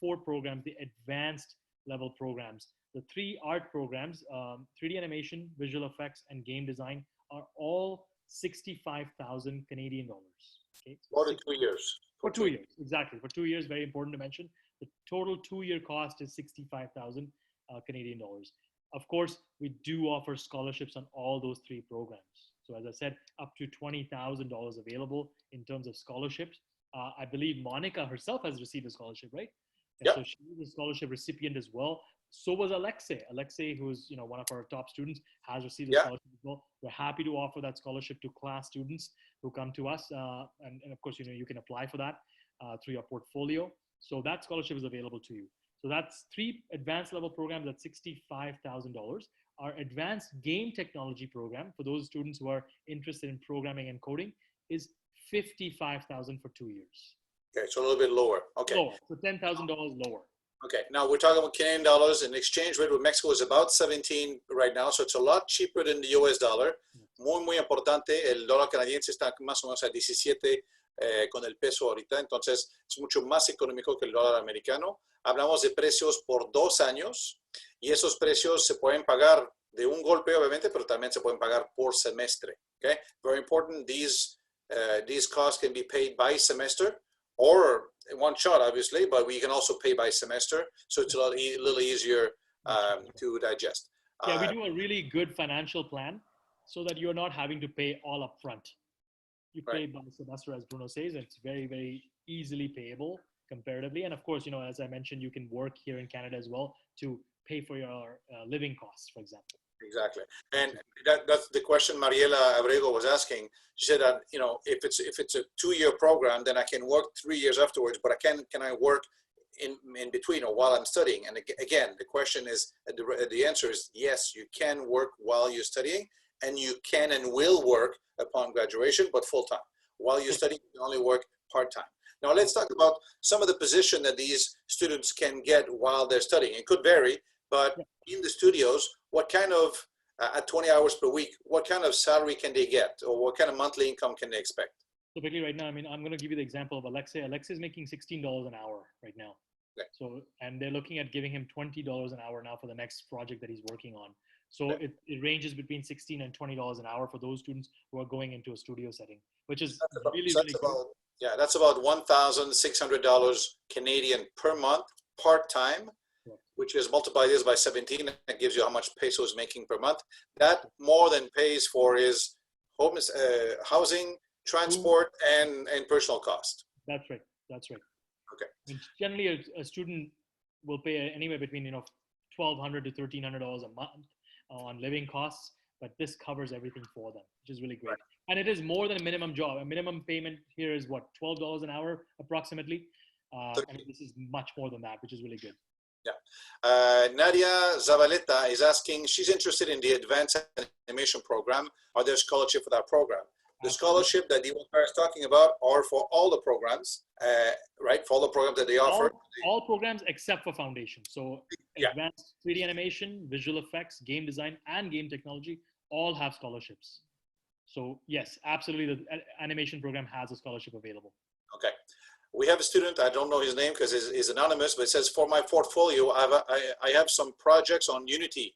4 programs, the advanced level programs, the 3 art programs, 3D animation, visual effects, and game design, are all 65,000 Canadian dollars. Okay. For 2 years. For 2 years, exactly. For 2 years, very important to mention. The total 2-year cost is 65,000 Canadian dollars. Of course, we do offer scholarships on all those 3 programs. So as I said, up to $20,000 available in terms of scholarships. I believe Monica herself has received a scholarship, right? Yeah. So she was a scholarship recipient as well. So was Alexei. Alexei, who's one of our top students, has received a scholarship as well. We're happy to offer that scholarship to class students who come to us, and of course, you can apply for that through your portfolio. So that scholarship is available to you. So that's 3 advanced level programs at $65,000. Our advanced game technology program for those students who are interested in programming and coding is $55,000 for 2 years. Okay, so a little bit lower. Okay. Lower, so $10,000 lower. Okay, now we're talking about Canadian dollars, and exchange rate with Mexico is about 17 right now, so it's a lot cheaper than the US dollar. Muy importante, el dólar canadiense está más o menos a 17 con el peso ahorita, entonces es mucho más económico que el dólar americano. Hablamos de precios por 2 años, y esos precios se pueden pagar de un golpe, obviamente, pero también se pueden pagar por semestre. Okay, very important. These costs can be paid by semester, or in one shot, obviously, but we can also pay by semester, so it's a little easier to digest. Yeah, we do a really good financial plan so that you're not having to pay all up front. You pay by semester, as Bruno says, and it's very, very easily payable comparatively. And of course, as I mentioned, you can work here in Canada as well to pay for your living costs, for example. Exactly. And that's the question Mariela Abrego was asking. She said that, if it's a 2-year program, then I can work 3 years afterwards, but can I work in between or while I'm studying? And again, the question is, the answer is yes, you can work while you're studying, and you can and will work upon graduation, but full-time. While you're studying, you can only work part-time. Now let's talk about some of the position that these students can get while they're studying. It could vary, but in the studios, what kind of at 20 hours per week, what kind of salary can they get, or what kind of monthly income can they expect? Typically right now, I mean, I'm going to give you the example of Alexei. Alexei is making $16 an hour right now. Okay. So, and they're looking at giving him $20 an hour now for the next project that he's working on. So Okay. it ranges between $16 and $20 an hour for those students who are going into a studio setting, which is really good. Yeah, that's about $1,600 Canadian per month, part-time, which is multiply this by 17, that gives you how much peso is making per month. That more than pays for his home, housing, transport, and personal cost. That's right. That's right. Okay. And generally, a student will pay anywhere between $1,200 to $1,300 a month on living costs, but this covers everything for them, which is really great. Right. And it is more than a minimum job. A minimum payment here is what, $12 an hour approximately. And this is much more than that, which is really good. Yeah. Nadia Zavaleta is asking, she's interested in the advanced animation program. Are there scholarships for that program? The scholarship that Diwakar is talking about are for all the programs, right? For all the programs that they offer. All programs except for foundation. So advanced 3D animation, visual effects, game design, and game technology all have scholarships. So yes, absolutely, the animation program has a scholarship available. Okay. We have a student, I don't know his name because it's anonymous, but it says, for my portfolio, I have some projects on Unity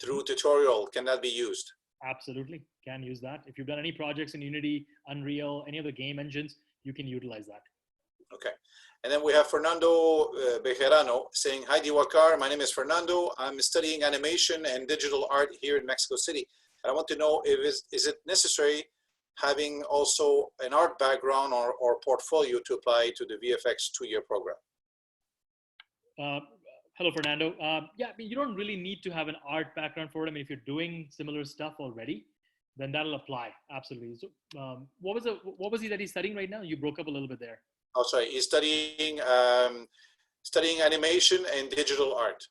through tutorial. Can that be used? Absolutely, can use that. If you've done any projects in Unity, Unreal, any of the game engines, you can utilize that. Okay. And then we have Fernando Bejerano saying, hi Diwakar, my name is Fernando. I'm studying animation and digital art here in Mexico City. I want to know if is it necessary having also an art background or portfolio to apply to the VFX 2-year program? Hello, Fernando. Yeah, I mean, you don't really need to have an art background for it. I mean, if you're doing similar stuff already, then that'll apply. Absolutely. So, what was he that he's studying right now? You broke up a little bit there. Oh, sorry. He's studying animation and digital art.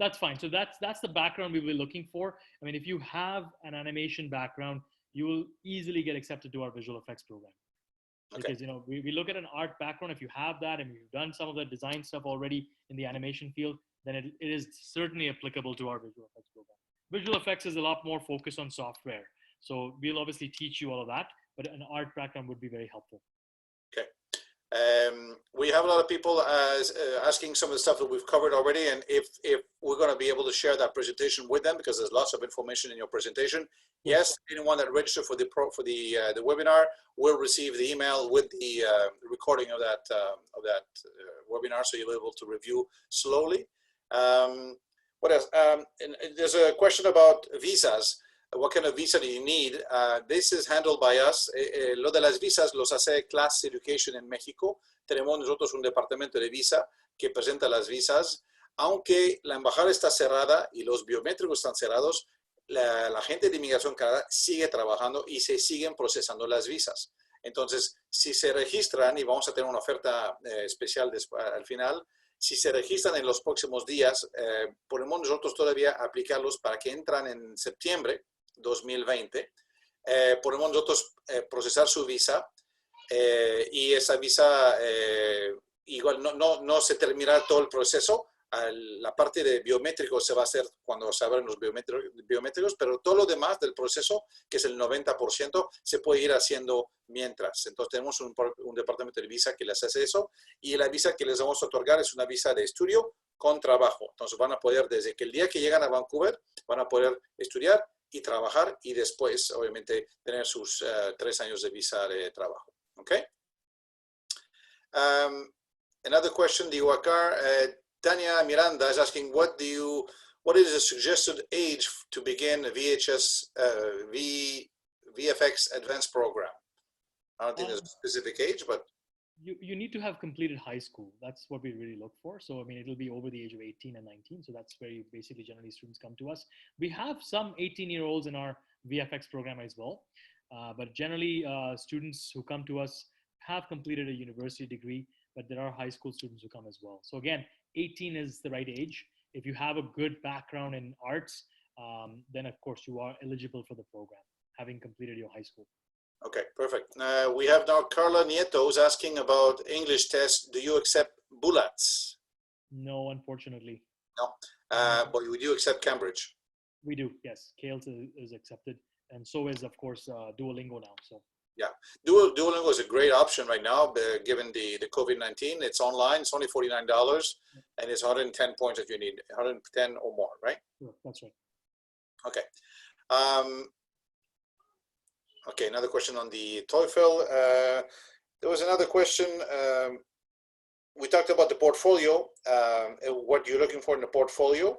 That's fine. So that's the background we were looking for. I mean, if you have an animation background, you will easily get accepted to our visual effects program. Because, you know, we look at an art background. If you have that and you've done some of the design stuff already in the animation field, then it is certainly applicable to our visual effects program. Visual effects is a lot more focused on software. So we'll obviously teach you all of that, but an art background would be very helpful. Okay. We have a lot of people asking some of the stuff that we've covered already, and if we're going to be able to share that presentation with them, because there's lots of information in your presentation. Yes, anyone that registered for the webinar will receive the email with the recording of that webinar, so you'll be able to review slowly. What else? And there's a question about visas. What kind of visa do you need? This is handled by us. Lo de las visas los hace Class Education en México. Tenemos nosotros un departamento de visa que presenta las visas. Aunque la embajada está cerrada y los biométricos están cerrados, la gente de Inmigración Canadá sigue trabajando y se siguen procesando las visas. Entonces, si se registran, y vamos a tener una oferta especial al final, si se registran en los próximos días, podemos nosotros todavía aplicarlos para que entran en septiembre 2020. Podemos nosotros procesar su visa y esa visa igual no se terminará todo el proceso. La parte de biométricos se va a hacer cuando se abren los biométricos, pero todo lo demás del proceso, que es el 90%, se puede ir haciendo mientras. Entonces tenemos un departamento de visa que les hace eso, y la visa que les vamos a otorgar es una visa de estudio con trabajo. Entonces van a poder, desde que el día que llegan a Vancouver, van a poder estudiar y trabajar, y después, obviamente, tener sus 3 años de visa de trabajo. Okay? Another question, Diwakar. Tanya Miranda is asking, what is the suggested age to begin a VFX advanced program? I don't think there's a specific age, but you need to have completed high school. That's what we really look for. So, I mean, it'll be over the age of 18 and 19. So that's where basically generally students come to us. We have some 18-year-olds in our VFX program as well. But generally, students who come to us have completed a university degree, but there are high school students who come as well. So again, 18 is the right age. If you have a good background in arts, then of course you are eligible for the program, having completed your high school. Okay, perfect. We have now Carla Nieto who's asking about English tests. Do you accept BULATs? No, unfortunately. No, but would you accept Cambridge? We do, yes. CALES is accepted, and so is, of course, Duolingo now. So. Yeah, Duolingo is a great option right now, given the COVID-19. It's online, it's only $49, and it's 110 points if you need 110 or more, right? Yeah, that's right. Okay. Okay, another question on the TOEFL. There was another question. We talked about the portfolio, what you're looking for in the portfolio,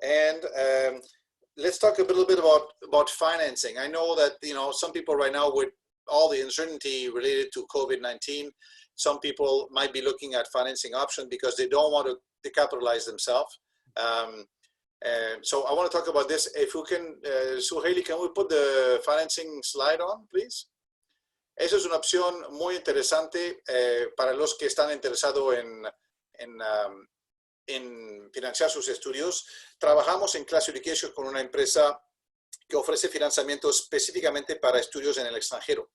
and let's talk a little bit about financing. I know that some people right now, with all the uncertainty related to COVID-19, some people might be looking at financing options because they don't want to decapitalize themselves. So I want to talk about this. If you can, Suhaili, can we put the financing slide on, please? Esa es una opción muy interesante para los que están interesados en financiar sus estudios. Trabajamos en Class Education con una empresa que ofrece financiamiento específicamente para estudios en el extranjero.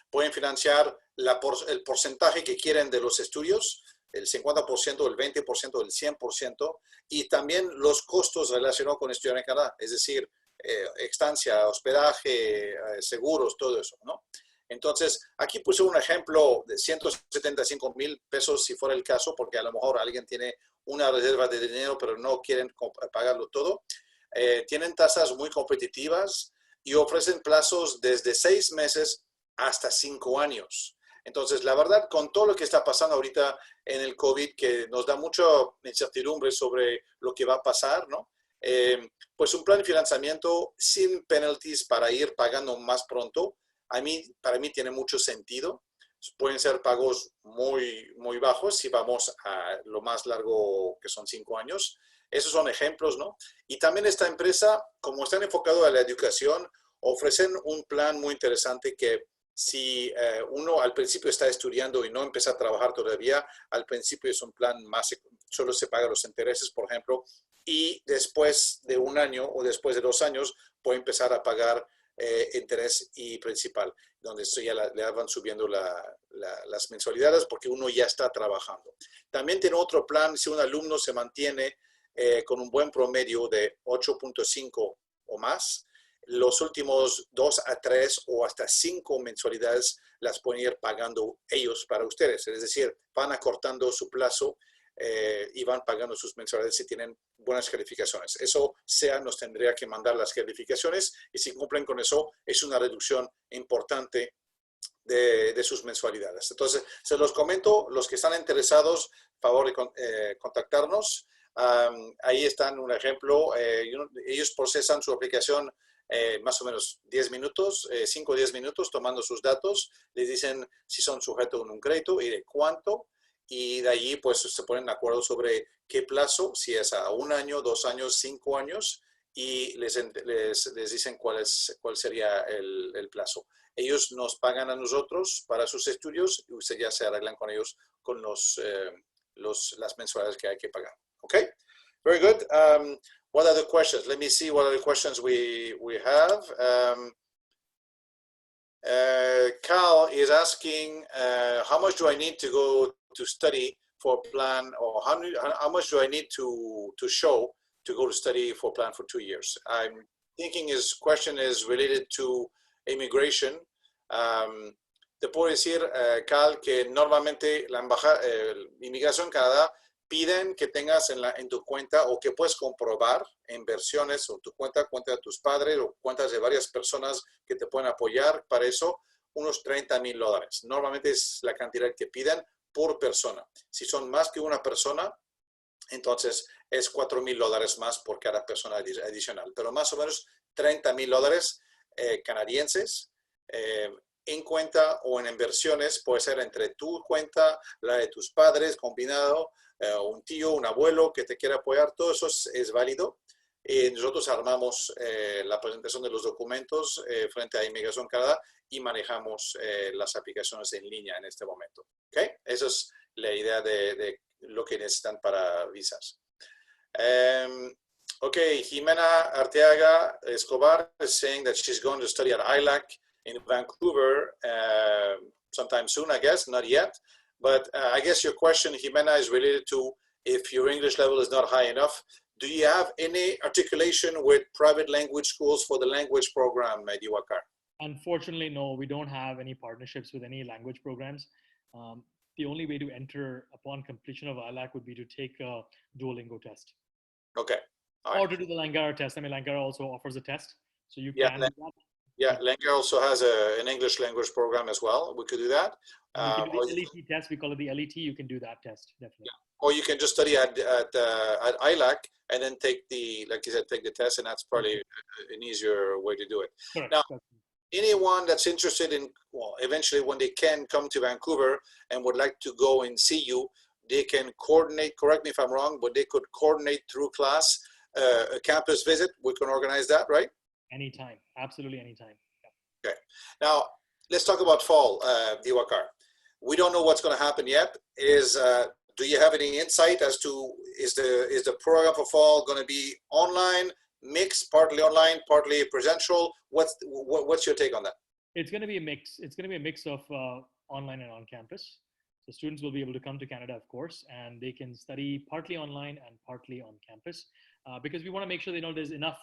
Pueden financiar el porcentaje que quieren de los estudios, el 50%, el 20%, el 100%, y también los costos relacionados con estudiar en Canadá, es decir, estancia, hospedaje, seguros, todo eso, ¿no? Entonces, aquí puse un ejemplo de 175,000 pesos si fuera el caso, porque a lo mejor alguien tiene una reserva de dinero, pero no quieren pagarlo todo. Tienen tasas muy competitivas y ofrecen plazos desde 6 meses hasta 5 años. Entonces, la verdad, con todo lo que está pasando ahorita en el COVID, que nos da mucha incertidumbre sobre lo que va a pasar, ¿no? Pues un plan de financiamiento sin penalties para ir pagando más pronto, para mí tiene mucho sentido. Pueden ser pagos muy bajos si vamos a lo más largo, que son 5 años. Esos son ejemplos, ¿no? Y también esta empresa, como están enfocados a la educación, ofrecen un plan muy interesante que si uno al principio está estudiando y no empieza a trabajar todavía, al principio es un plan solo se pagan los intereses, por ejemplo, y después de 1 año o después de 2 años puede empezar a pagar interés y principal, donde ya le van subiendo las mensualidades porque uno ya está trabajando. También tiene otro plan si un alumno se mantiene con un buen promedio de 8.5 o más. Los últimos 2 a 3 o hasta 5 mensualidades las pueden ir pagando ellos para ustedes. Es decir, van acortando su plazo y van pagando sus mensualidades si tienen buenas calificaciones. Eso SEA nos tendría que mandar las calificaciones y si cumplen con eso es una reducción importante de sus mensualidades. Entonces, se los comento, los que están interesados, favor de contactarnos. Ahí están un ejemplo. Ellos procesan su aplicación más o menos 10 minutos, 5 o 10 minutos, tomando sus datos. Les dicen si son sujetos a un crédito y de cuánto. Y de allí pues se ponen de acuerdo sobre qué plazo, si es a 1 año, 2 años, 5 años, y les dicen cuál sería el plazo. Ellos nos pagan a nosotros para sus estudios y ya se arreglan con ellos con las mensualidades que hay que pagar. Okay? Very good. What other questions? Let me see what other questions we have. Cal is asking, how much do I need to go to study for a plan, or how much do I need to show to go to study for a plan for 2 years? I'm thinking his question is related to immigration. Te puedo decir, Cal, que normalmente la inmigración en Canadá piden que tengas en tu cuenta o que puedes comprobar en versiones o tu cuenta de tus padres o cuentas de varias personas que te pueden apoyar para eso, unos $30,000. Normalmente es la cantidad que piden por persona. Si son más que una persona, entonces es $4,000 más por cada persona adicional. Pero más o menos $30,000 canadienses en cuenta o en inversiones, puede ser entre tu cuenta, la de tus padres, combinado, un tío, un abuelo que te quiera apoyar, todo eso es válido. Nosotros armamos la presentación de los documentos frente a Inmigración Canadá y manejamos las aplicaciones en línea en este momento. ¿Okay? Esa es la idea de lo que necesitan para visas. Okay, Jimena Arteaga Escobar is saying that she's going to study at ILAC in Vancouver sometime soon, I guess, not yet. But I guess your question, Jimena, is related to if your English level is not high enough, Do you have any articulation with private language schools for the language program, Diwakar? Unfortunately, no, we don't have any partnerships with any language programs. The only way to enter upon completion of ILAC would be to take a Duolingo test. Okay. Or to do the Langara test. I mean, Langara also offers a test, so you Yeah, can do that. Yeah, Langara also has an English language program as well. We could do that. You can do the LET test. We call it the LET. You can do that test, definitely. Yeah. Or you can just study at ILAC and then take the, like you said, take the test, and that's probably an easier way to do it. Correct. Now, anyone that's interested in, well, eventually when they can come to Vancouver and would like to go and see you, they can coordinate, correct me if I'm wrong, but they could coordinate through class a campus visit. We can organize that, right? Anytime, absolutely anytime. Yeah. Okay. Now, let's talk about fall, Diwakar. We don't know what's going to happen yet. Do you have any insight as to, is the program for fall going to be online, mixed, partly online, partly presential? What's your take on that? It's going to be a mix. It's going to be a mix of online and on campus. So students will be able to come to Canada, of course, and they can study partly online and partly on campus, because we want to make sure there's enough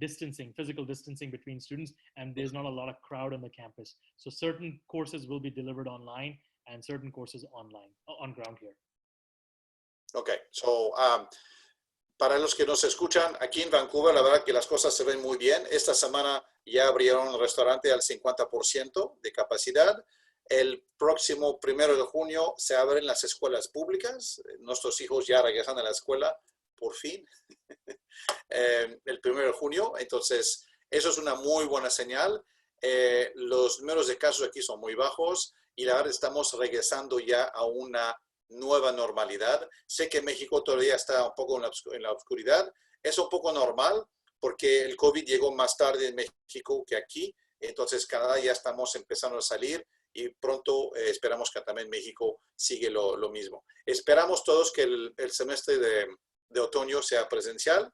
distancing, physical distancing between students, and there's not a lot of crowd on the campus. So certain courses will be delivered online and certain courses online, on ground here. Okay, so para los que nos escuchan, aquí en Vancouver, la verdad que las cosas se ven muy bien. Esta semana ya abrieron un restaurante al 50% de capacidad. El próximo 1 de junio se abren las escuelas públicas. Nuestros hijos ya regresan a la escuela, por fin, el 1 de junio. Entonces, eso es una muy buena señal. Los números de casos aquí son muy bajos y la verdad estamos regresando ya a una nueva normalidad. Sé que México todavía está un poco en la oscuridad. Es un poco normal porque el COVID llegó más tarde en México que aquí. Entonces, Canadá ya estamos empezando a salir y pronto esperamos que también México sigue lo mismo. Esperamos todos que el semestre de otoño sea presencial,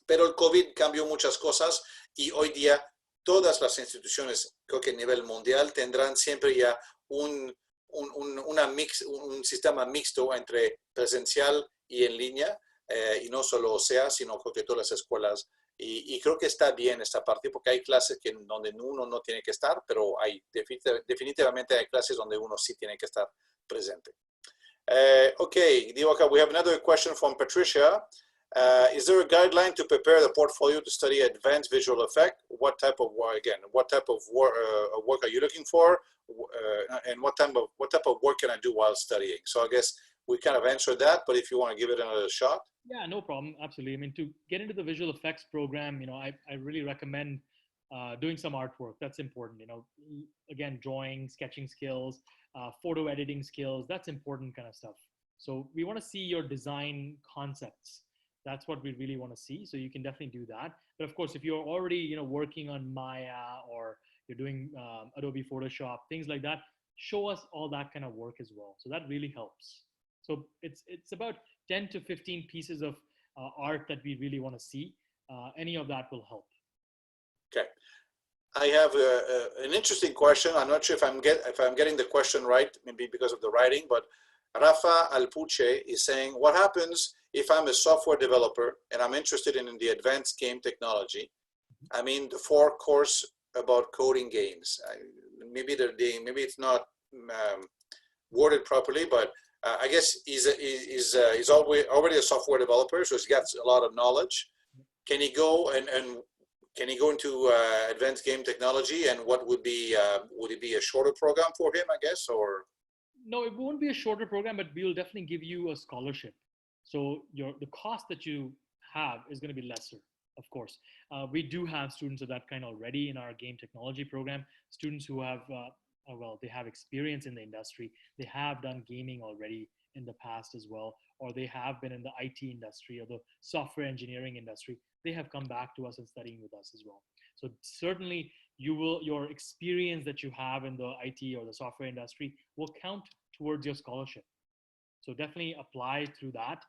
pero el COVID cambió muchas cosas y hoy día todas las instituciones, creo que a nivel mundial, tendrán siempre ya un sistema mixto entre presencial y en línea, y no solo SEA, sino creo que todas las escuelas. Y creo que está bien esta parte, porque hay clases donde uno no tiene que estar, pero definitivamente hay clases donde uno sí tiene que estar presente. Okay, Diwakar, we have another question from Patricia. Is there a guideline to prepare the portfolio to study advanced visual effect? What type of work are you looking for? And what type of work can I do while studying? So I guess we kind of answered that, but if you want to give it another shot. Yeah, no problem. Absolutely. I mean, to get into the visual effects program, I really recommend doing some artwork. That's important. Again, drawing, sketching skills, photo editing skills, that's important kind of stuff. So we want to see your design concepts. That's what we really want to see. So you can definitely do that. But of course, if you're already, working on Maya or you're doing Adobe Photoshop, things like that, show us all that kind of work as well. So that really helps. So it's about 10 to 15 pieces of art that we really want to see. Any of that will help. Okay. I have an interesting question. I'm not sure if I'm getting the question right, maybe because of the writing, but Rafa Alpuche is saying, what happens if I'm a software developer and I'm interested in the advanced game technology? I mean, the 4 course about coding games. Maybe it's not worded properly, but I guess he's already a software developer, so he's got a lot of knowledge. Can he go can he go into advanced game technology, and what would it be a shorter program for him, I guess, or? No, it won't be a shorter program, but we'll definitely give you a scholarship. So the cost that you have is going to be lesser, of course. We do have students of that kind already in our game technology program, students who have they have experience in the industry. They have done gaming already in the past as well, or they have been in the IT industry or the software engineering industry. They have come back to us and studying with us as well. So certainly your experience that you have in the IT or the software industry will count towards your scholarship. So definitely apply through that.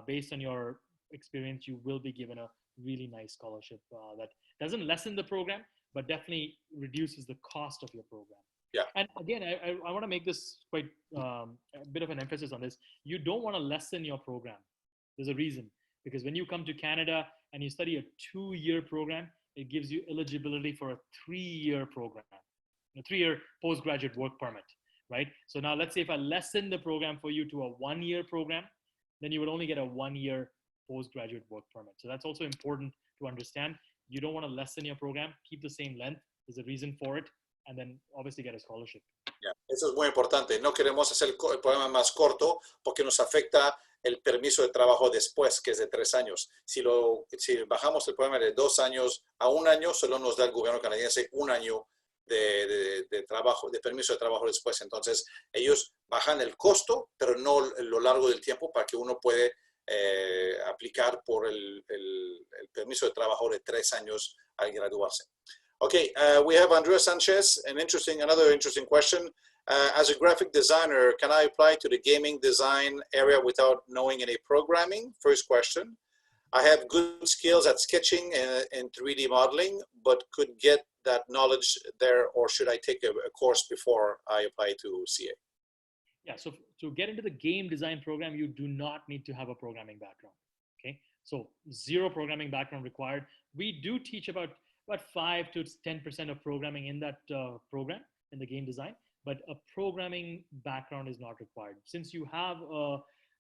Based on your experience, you will be given a really nice scholarship that doesn't lessen the program, but definitely reduces the cost of your program. Yeah. And again, I want to make this quite a bit of an emphasis on this. You don't want to lessen your program. There's a reason. Because when you come to Canada and you study a 2-year program, it gives you eligibility for a 3-year program, a 3-year postgraduate work permit, right? So now let's say if I lessen the program for you to a 1-year program, then you would only get a 1-year postgraduate work permit. So that's also important to understand. You don't want to lessen your program, keep the same length. There's a reason for it, and then obviously get a scholarship. Yeah, eso es muy importante. No queremos hacer el programa más corto porque nos afecta el permiso de trabajo después, que es de 3 años. Si bajamos el programa de 2 años a 1 año, solo nos da el gobierno canadiense 1 año de trabajo, de permiso de trabajo después. Entonces, ellos bajan el costo, pero no lo largo del tiempo para que uno puede aplicar por el permiso de trabajo de 3 años al graduarse. Okay, we have Andrea Sanchez, another interesting question. As a graphic designer, can I apply to the gaming design area without knowing any programming? First question. I have good skills at sketching and 3D modeling, but could get that knowledge there, or should I take a course before I apply to CA? Yeah, so to get into the game design program, you do not need to have a programming background, okay? So 0 programming background required. We do teach about 5 to 10% of programming in that program, in the game design, but a programming background is not required. Since you have a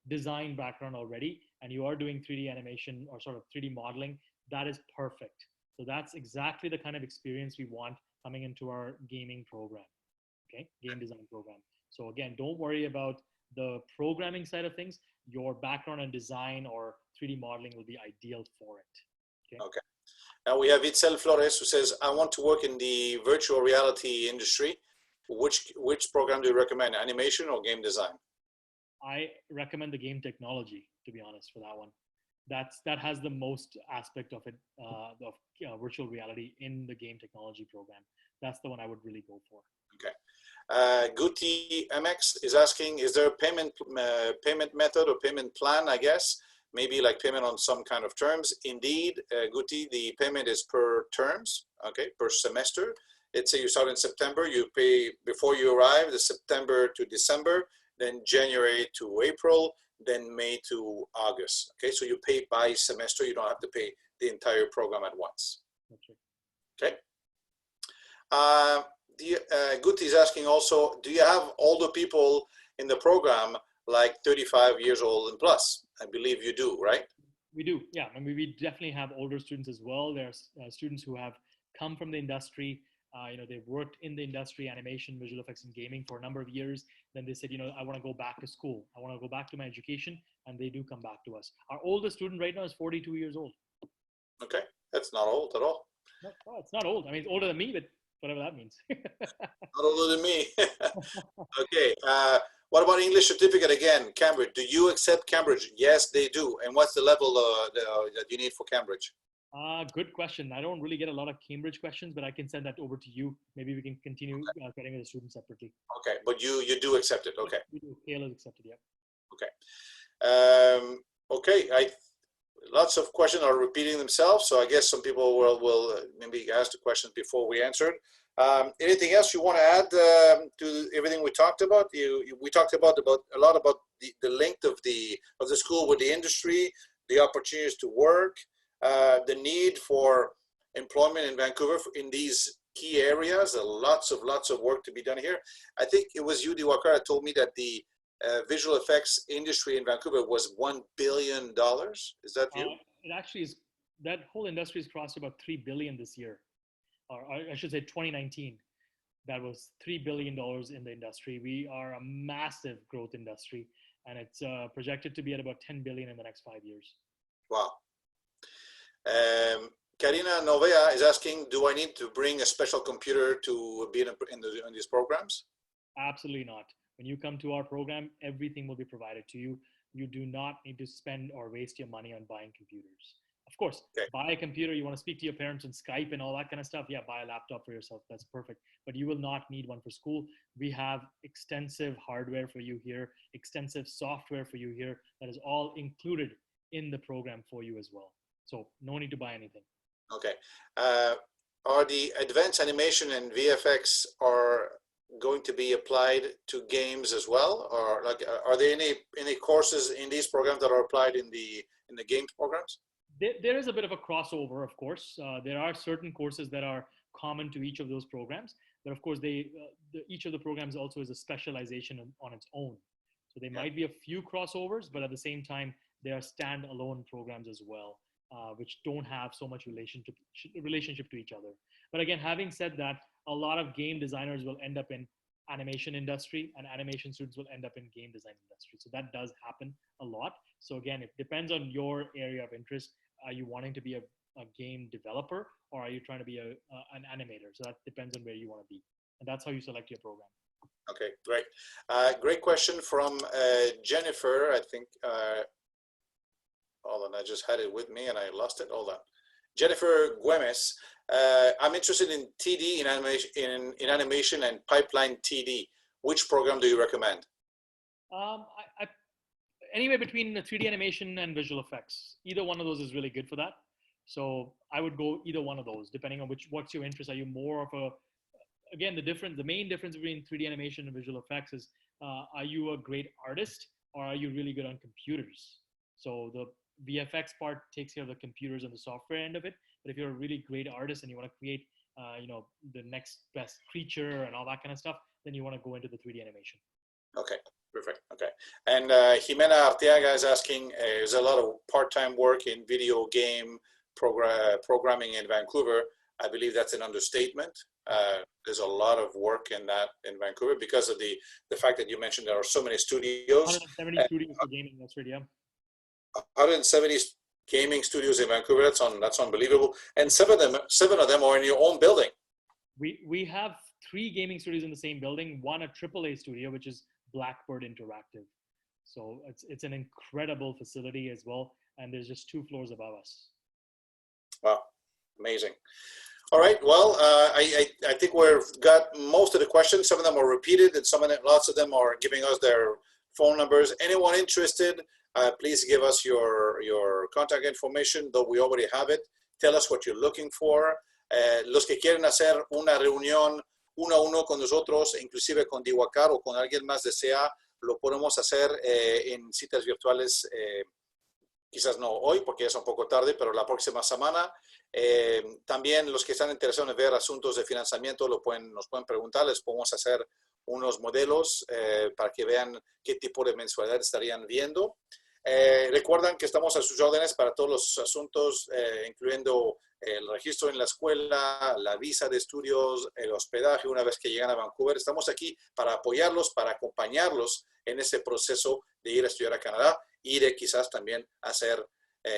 design background already and you are doing 3D animation or sort of 3D modeling, that is perfect. So that's exactly the kind of experience we want coming into our gaming program, okay? Game design program. So again, don't worry about the programming side of things. Your background in design or 3D modeling will be ideal for it, okay? Okay. Now we have Itzel Flores who says, I want to work in the virtual reality industry. Which program do you recommend, animation or game design? I recommend the game technology, to be honest, for that one. That has the most aspect of it, of virtual reality in the game technology program. That's the one I would really go for. Okay. Guti MX is asking, is there a payment method or payment plan, I guess? Maybe like payment on some kind of terms. Indeed, Guti, the payment is per terms, okay, per semester. Let's say you start in September, you pay before you arrive, the September to December, then January to April, then May to August. Okay, so you pay by semester. You don't have to pay the entire program at once. Okay. Guti is asking also, do you have older people in the program like 35 years old and plus? I believe you do, right? We do, yeah. I mean, we definitely have older students as well. There's students who have come from the industry. They've worked in the industry, animation, visual effects, and gaming for a number of years. Then they said, I want to go back to school. I want to go back to my education, and they do come back to us. Our oldest student right now is 42 years old. Okay, that's not old at all. No, it's not old. I mean, it's older than me, but whatever that means. Not older than me. Okay, what about English certificate again, Cambridge? Do you accept Cambridge? Yes, they do. And what's the level that you need for Cambridge? Good question. I don't really get a lot of Cambridge questions, but I can send that over to you. Maybe we can continue getting with the students separately. Okay, but you do accept it. Okay. We do. KL is accepted, yeah. Okay. Okay. Lots of questions are repeating themselves, so I guess some people will maybe ask the questions before we answered. Anything else you want to add to everything we talked about? We talked about a lot about the length of the school with the industry, the opportunities to work. The need for employment in Vancouver in these key areas, lots of work to be done here. I think it was you, Diwakar, that told me that the visual effects industry in Vancouver was $1 billion. Is that you? It actually is. That whole industry has crossed about $3 billion this year, or I should say 2019. That was $3 billion in the industry. We are a massive growth industry, and it's projected to be at about $10 billion in the next 5 years. Wow. Karina Novea is asking, do I need to bring a special computer to be in these programs? Absolutely not. When you come to our program, everything will be provided to you. You do not need to spend or waste your money on buying computers. Of course, buy a computer. You want to speak to your parents on Skype and all that kind of stuff. Yeah, buy a laptop for yourself. That's perfect. But you will not need one for school. We have extensive hardware for you here, extensive software for you here. That is all included in the program for you as well. So no need to buy anything. Okay. Are the advanced animation and VFX are going to be applied to games as well, or like are there any courses in these programs that are applied in the in the games programs? There is a bit of a crossover, of course. There are certain courses that are common to each of those programs, but of course, each of the programs also is a specialization on its own. So there might be a few crossovers, but at the same time, they are standalone programs as well, which don't have so much relationship to each other. But again, having said that, a lot of game designers will end up in animation industry, and animation students will end up in game design industry. So that does happen a lot. So again, it depends on your area of interest. Are you wanting to be a game developer, or are you trying to be an animator? So that depends on where you want to be. And that's how you select your program. Okay, great. Great question from Jennifer, I think. Hold on, I just had it with me and I lost it. Hold on. Jennifer Güemes, I'm interested in TD, in animation and pipeline TD. Which program do you recommend? Anywhere between the 3D animation and visual effects. Either one of those is really good for that. So I would go either one of those, depending on what's your interest. Are you more of again, the main difference between 3D animation and visual effects is, are you a great artist, or are you really good on computers? So the VFX part takes care of the computers and the software end of it. But if you're a really great artist and you want to create, the next best creature and all that kind of stuff, then you want to go into the 3D animation. Okay, perfect. Okay. And Jimena Arteaga is asking, there's a lot of part-time work in video game programming in Vancouver. I believe that's an understatement. There's a lot of work in Vancouver because of the fact that you mentioned there are so many studios. 170 studios for gaming, that's right, yeah. 170 gaming studios in Vancouver. That's unbelievable. And seven of them are in your own building. We have 3 gaming studios in the same building. One a AAA studio, which is Blackbird Interactive. So it's an incredible facility as well. And there's just 2 floors above us. Wow, amazing. All right. Well, I think we've got most of the questions. Some of them are repeated, and lots of them are giving us their phone numbers. Anyone interested? Please give us your contact information, though we already have it. Tell us what you're looking for. Los que quieren hacer una reunión 1 a 1 con nosotros, inclusive con Diwakar o con alguien más de CEA, lo podemos hacer en citas virtuales, quizás no hoy porque es un poco tarde, pero la próxima semana. También los que están interesados en ver asuntos de financiamiento nos pueden preguntar, les podemos hacer unos modelos para que vean qué tipo de mensualidad estarían viendo. Recuerdan que estamos a sus órdenes para todos los asuntos, incluyendo el registro en la escuela, la visa de estudios, el hospedaje una vez que llegan a Vancouver. Estamos aquí para apoyarlos, para acompañarlos en ese proceso de ir a estudiar a Canadá y de quizás también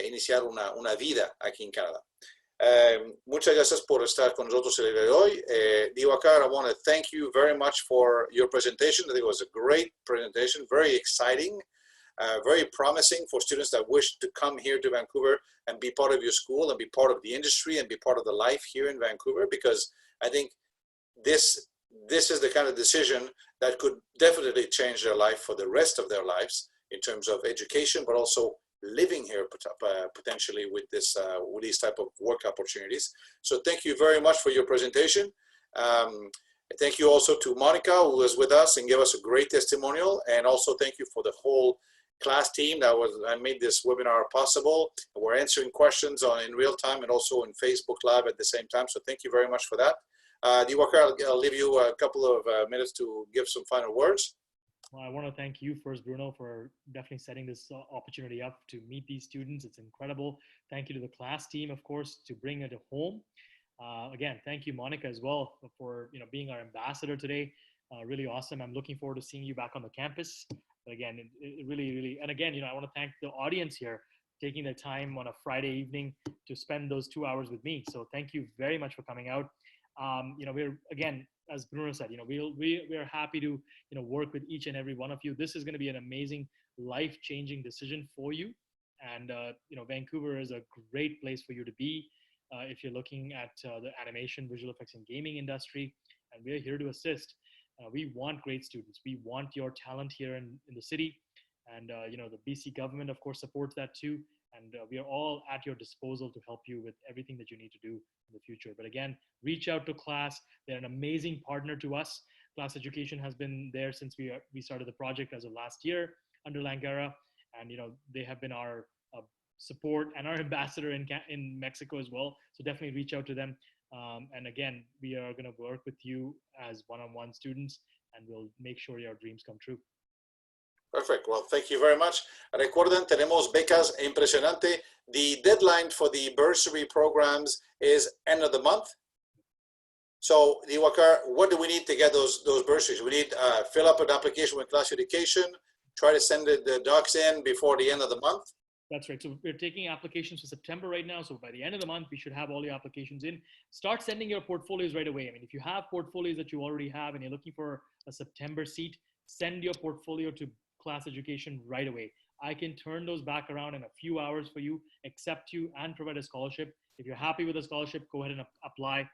iniciar una vida aquí en Canadá. Muchas gracias por estar con nosotros el día de hoy. Diwakar, I want to thank you very much for your presentation. I think it was a great presentation, very exciting, very promising for students that wish to come here to Vancouver and be part of your school and be part of the industry and be part of the life here in Vancouver, because I think this is the kind of decision that could definitely change their life for the rest of their lives in terms of education, but also living here potentially with these type of work opportunities. So thank you very much for your presentation. Thank you also to Monica, who was with us and gave us a great testimonial. And also thank you for the whole class team that made this webinar possible. We're answering questions in real time and also in Facebook Live at the same time. So thank you very much for that. Diwakar, I'll leave you a couple of minutes to give some final words. Well, I want to thank you first, Bruno, for definitely setting this opportunity up to meet these students. It's incredible. Thank you to the class team, of course, to bring it home. Again, thank you, Monica, as well, for being our ambassador today. Really awesome. I'm looking forward to seeing you back on the campus. But again, it really, really, and again, I want to thank the audience here taking the time on a Friday evening to spend those 2 hours with me. So thank you very much for coming out. We're, again, as Bruno said, we're happy to, work with each and every one of you. This is going to be an amazing, life-changing decision for you. And, Vancouver is a great place for you to be if you're looking at the animation, visual effects, and gaming industry. And we're here to assist. We want great students. We want your talent here in the city. And, the BC government, of course, supports that too. And we are all at your disposal to help you with everything that you need to do in the future. But again, reach out to CLAS. They're an amazing partner to us. CLAS Education has been there since we started the project as of last year under Langara. And, they have been our support and our ambassador in Mexico as well. So definitely reach out to them. And again, we are going to work with you as one-on-one students, and we'll make sure your dreams come true. Perfect. Well, thank you very much. Recuerden, tenemos becas impresionante. The deadline for the bursary programs is end of the month. So, Diwakar, what do we need to get those bursaries? We need fill up an application with Class Education, try to send the docs in before the end of the month. That's right. So we're taking applications for September right now. So by the end of the month, we should have all your applications in. Start sending your portfolios right away. I mean, if you have portfolios that you already have and you're looking for a September seat, send your portfolio to Class Education right away. I can turn those back around in a few hours for you, accept you, and provide a scholarship. If you're happy with the scholarship, go ahead and apply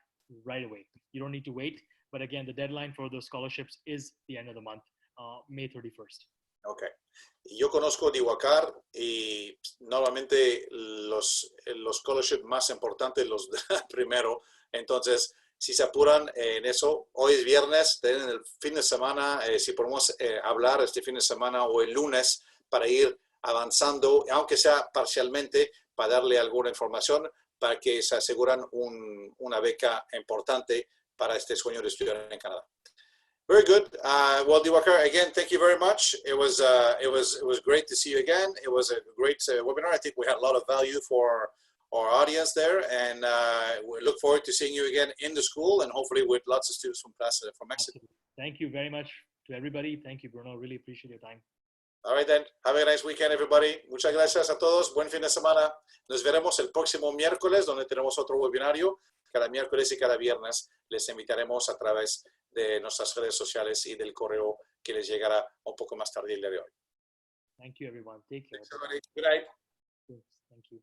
right away. You don't need to wait. But again, the deadline for those scholarships is the end of the month, May 31st. Okay. Yo conozco Diwakar y normalmente los scholarships más importantes los da primero. Entonces, si se apuran en eso, hoy es viernes, tienen el fin de semana, si podemos hablar este fin de semana o el lunes para ir avanzando, aunque sea parcialmente, para darle alguna información para que se aseguran una beca importante para este sueño de estudiar en Canadá. Very good. Well, Diwakar, again, thank you very much. It was great to see you again. It was a great webinar. I think we had a lot of value for our audience there, and we look forward to seeing you again in the school and hopefully with lots of students from Mexico. Thank you very much to everybody. Thank you, Bruno. Really appreciate your time. All right, then. Have a nice weekend, everybody. Muchas gracias a todos. Buen fin de semana. Nos veremos el próximo miércoles, donde tenemos otro webinario. Cada miércoles y cada viernes les invitaremos a través de nuestras redes sociales y del correo que les llegará un poco más tarde el día de hoy. Thank you, everyone. Take care. Thanks, everybody. Good night. Thank you.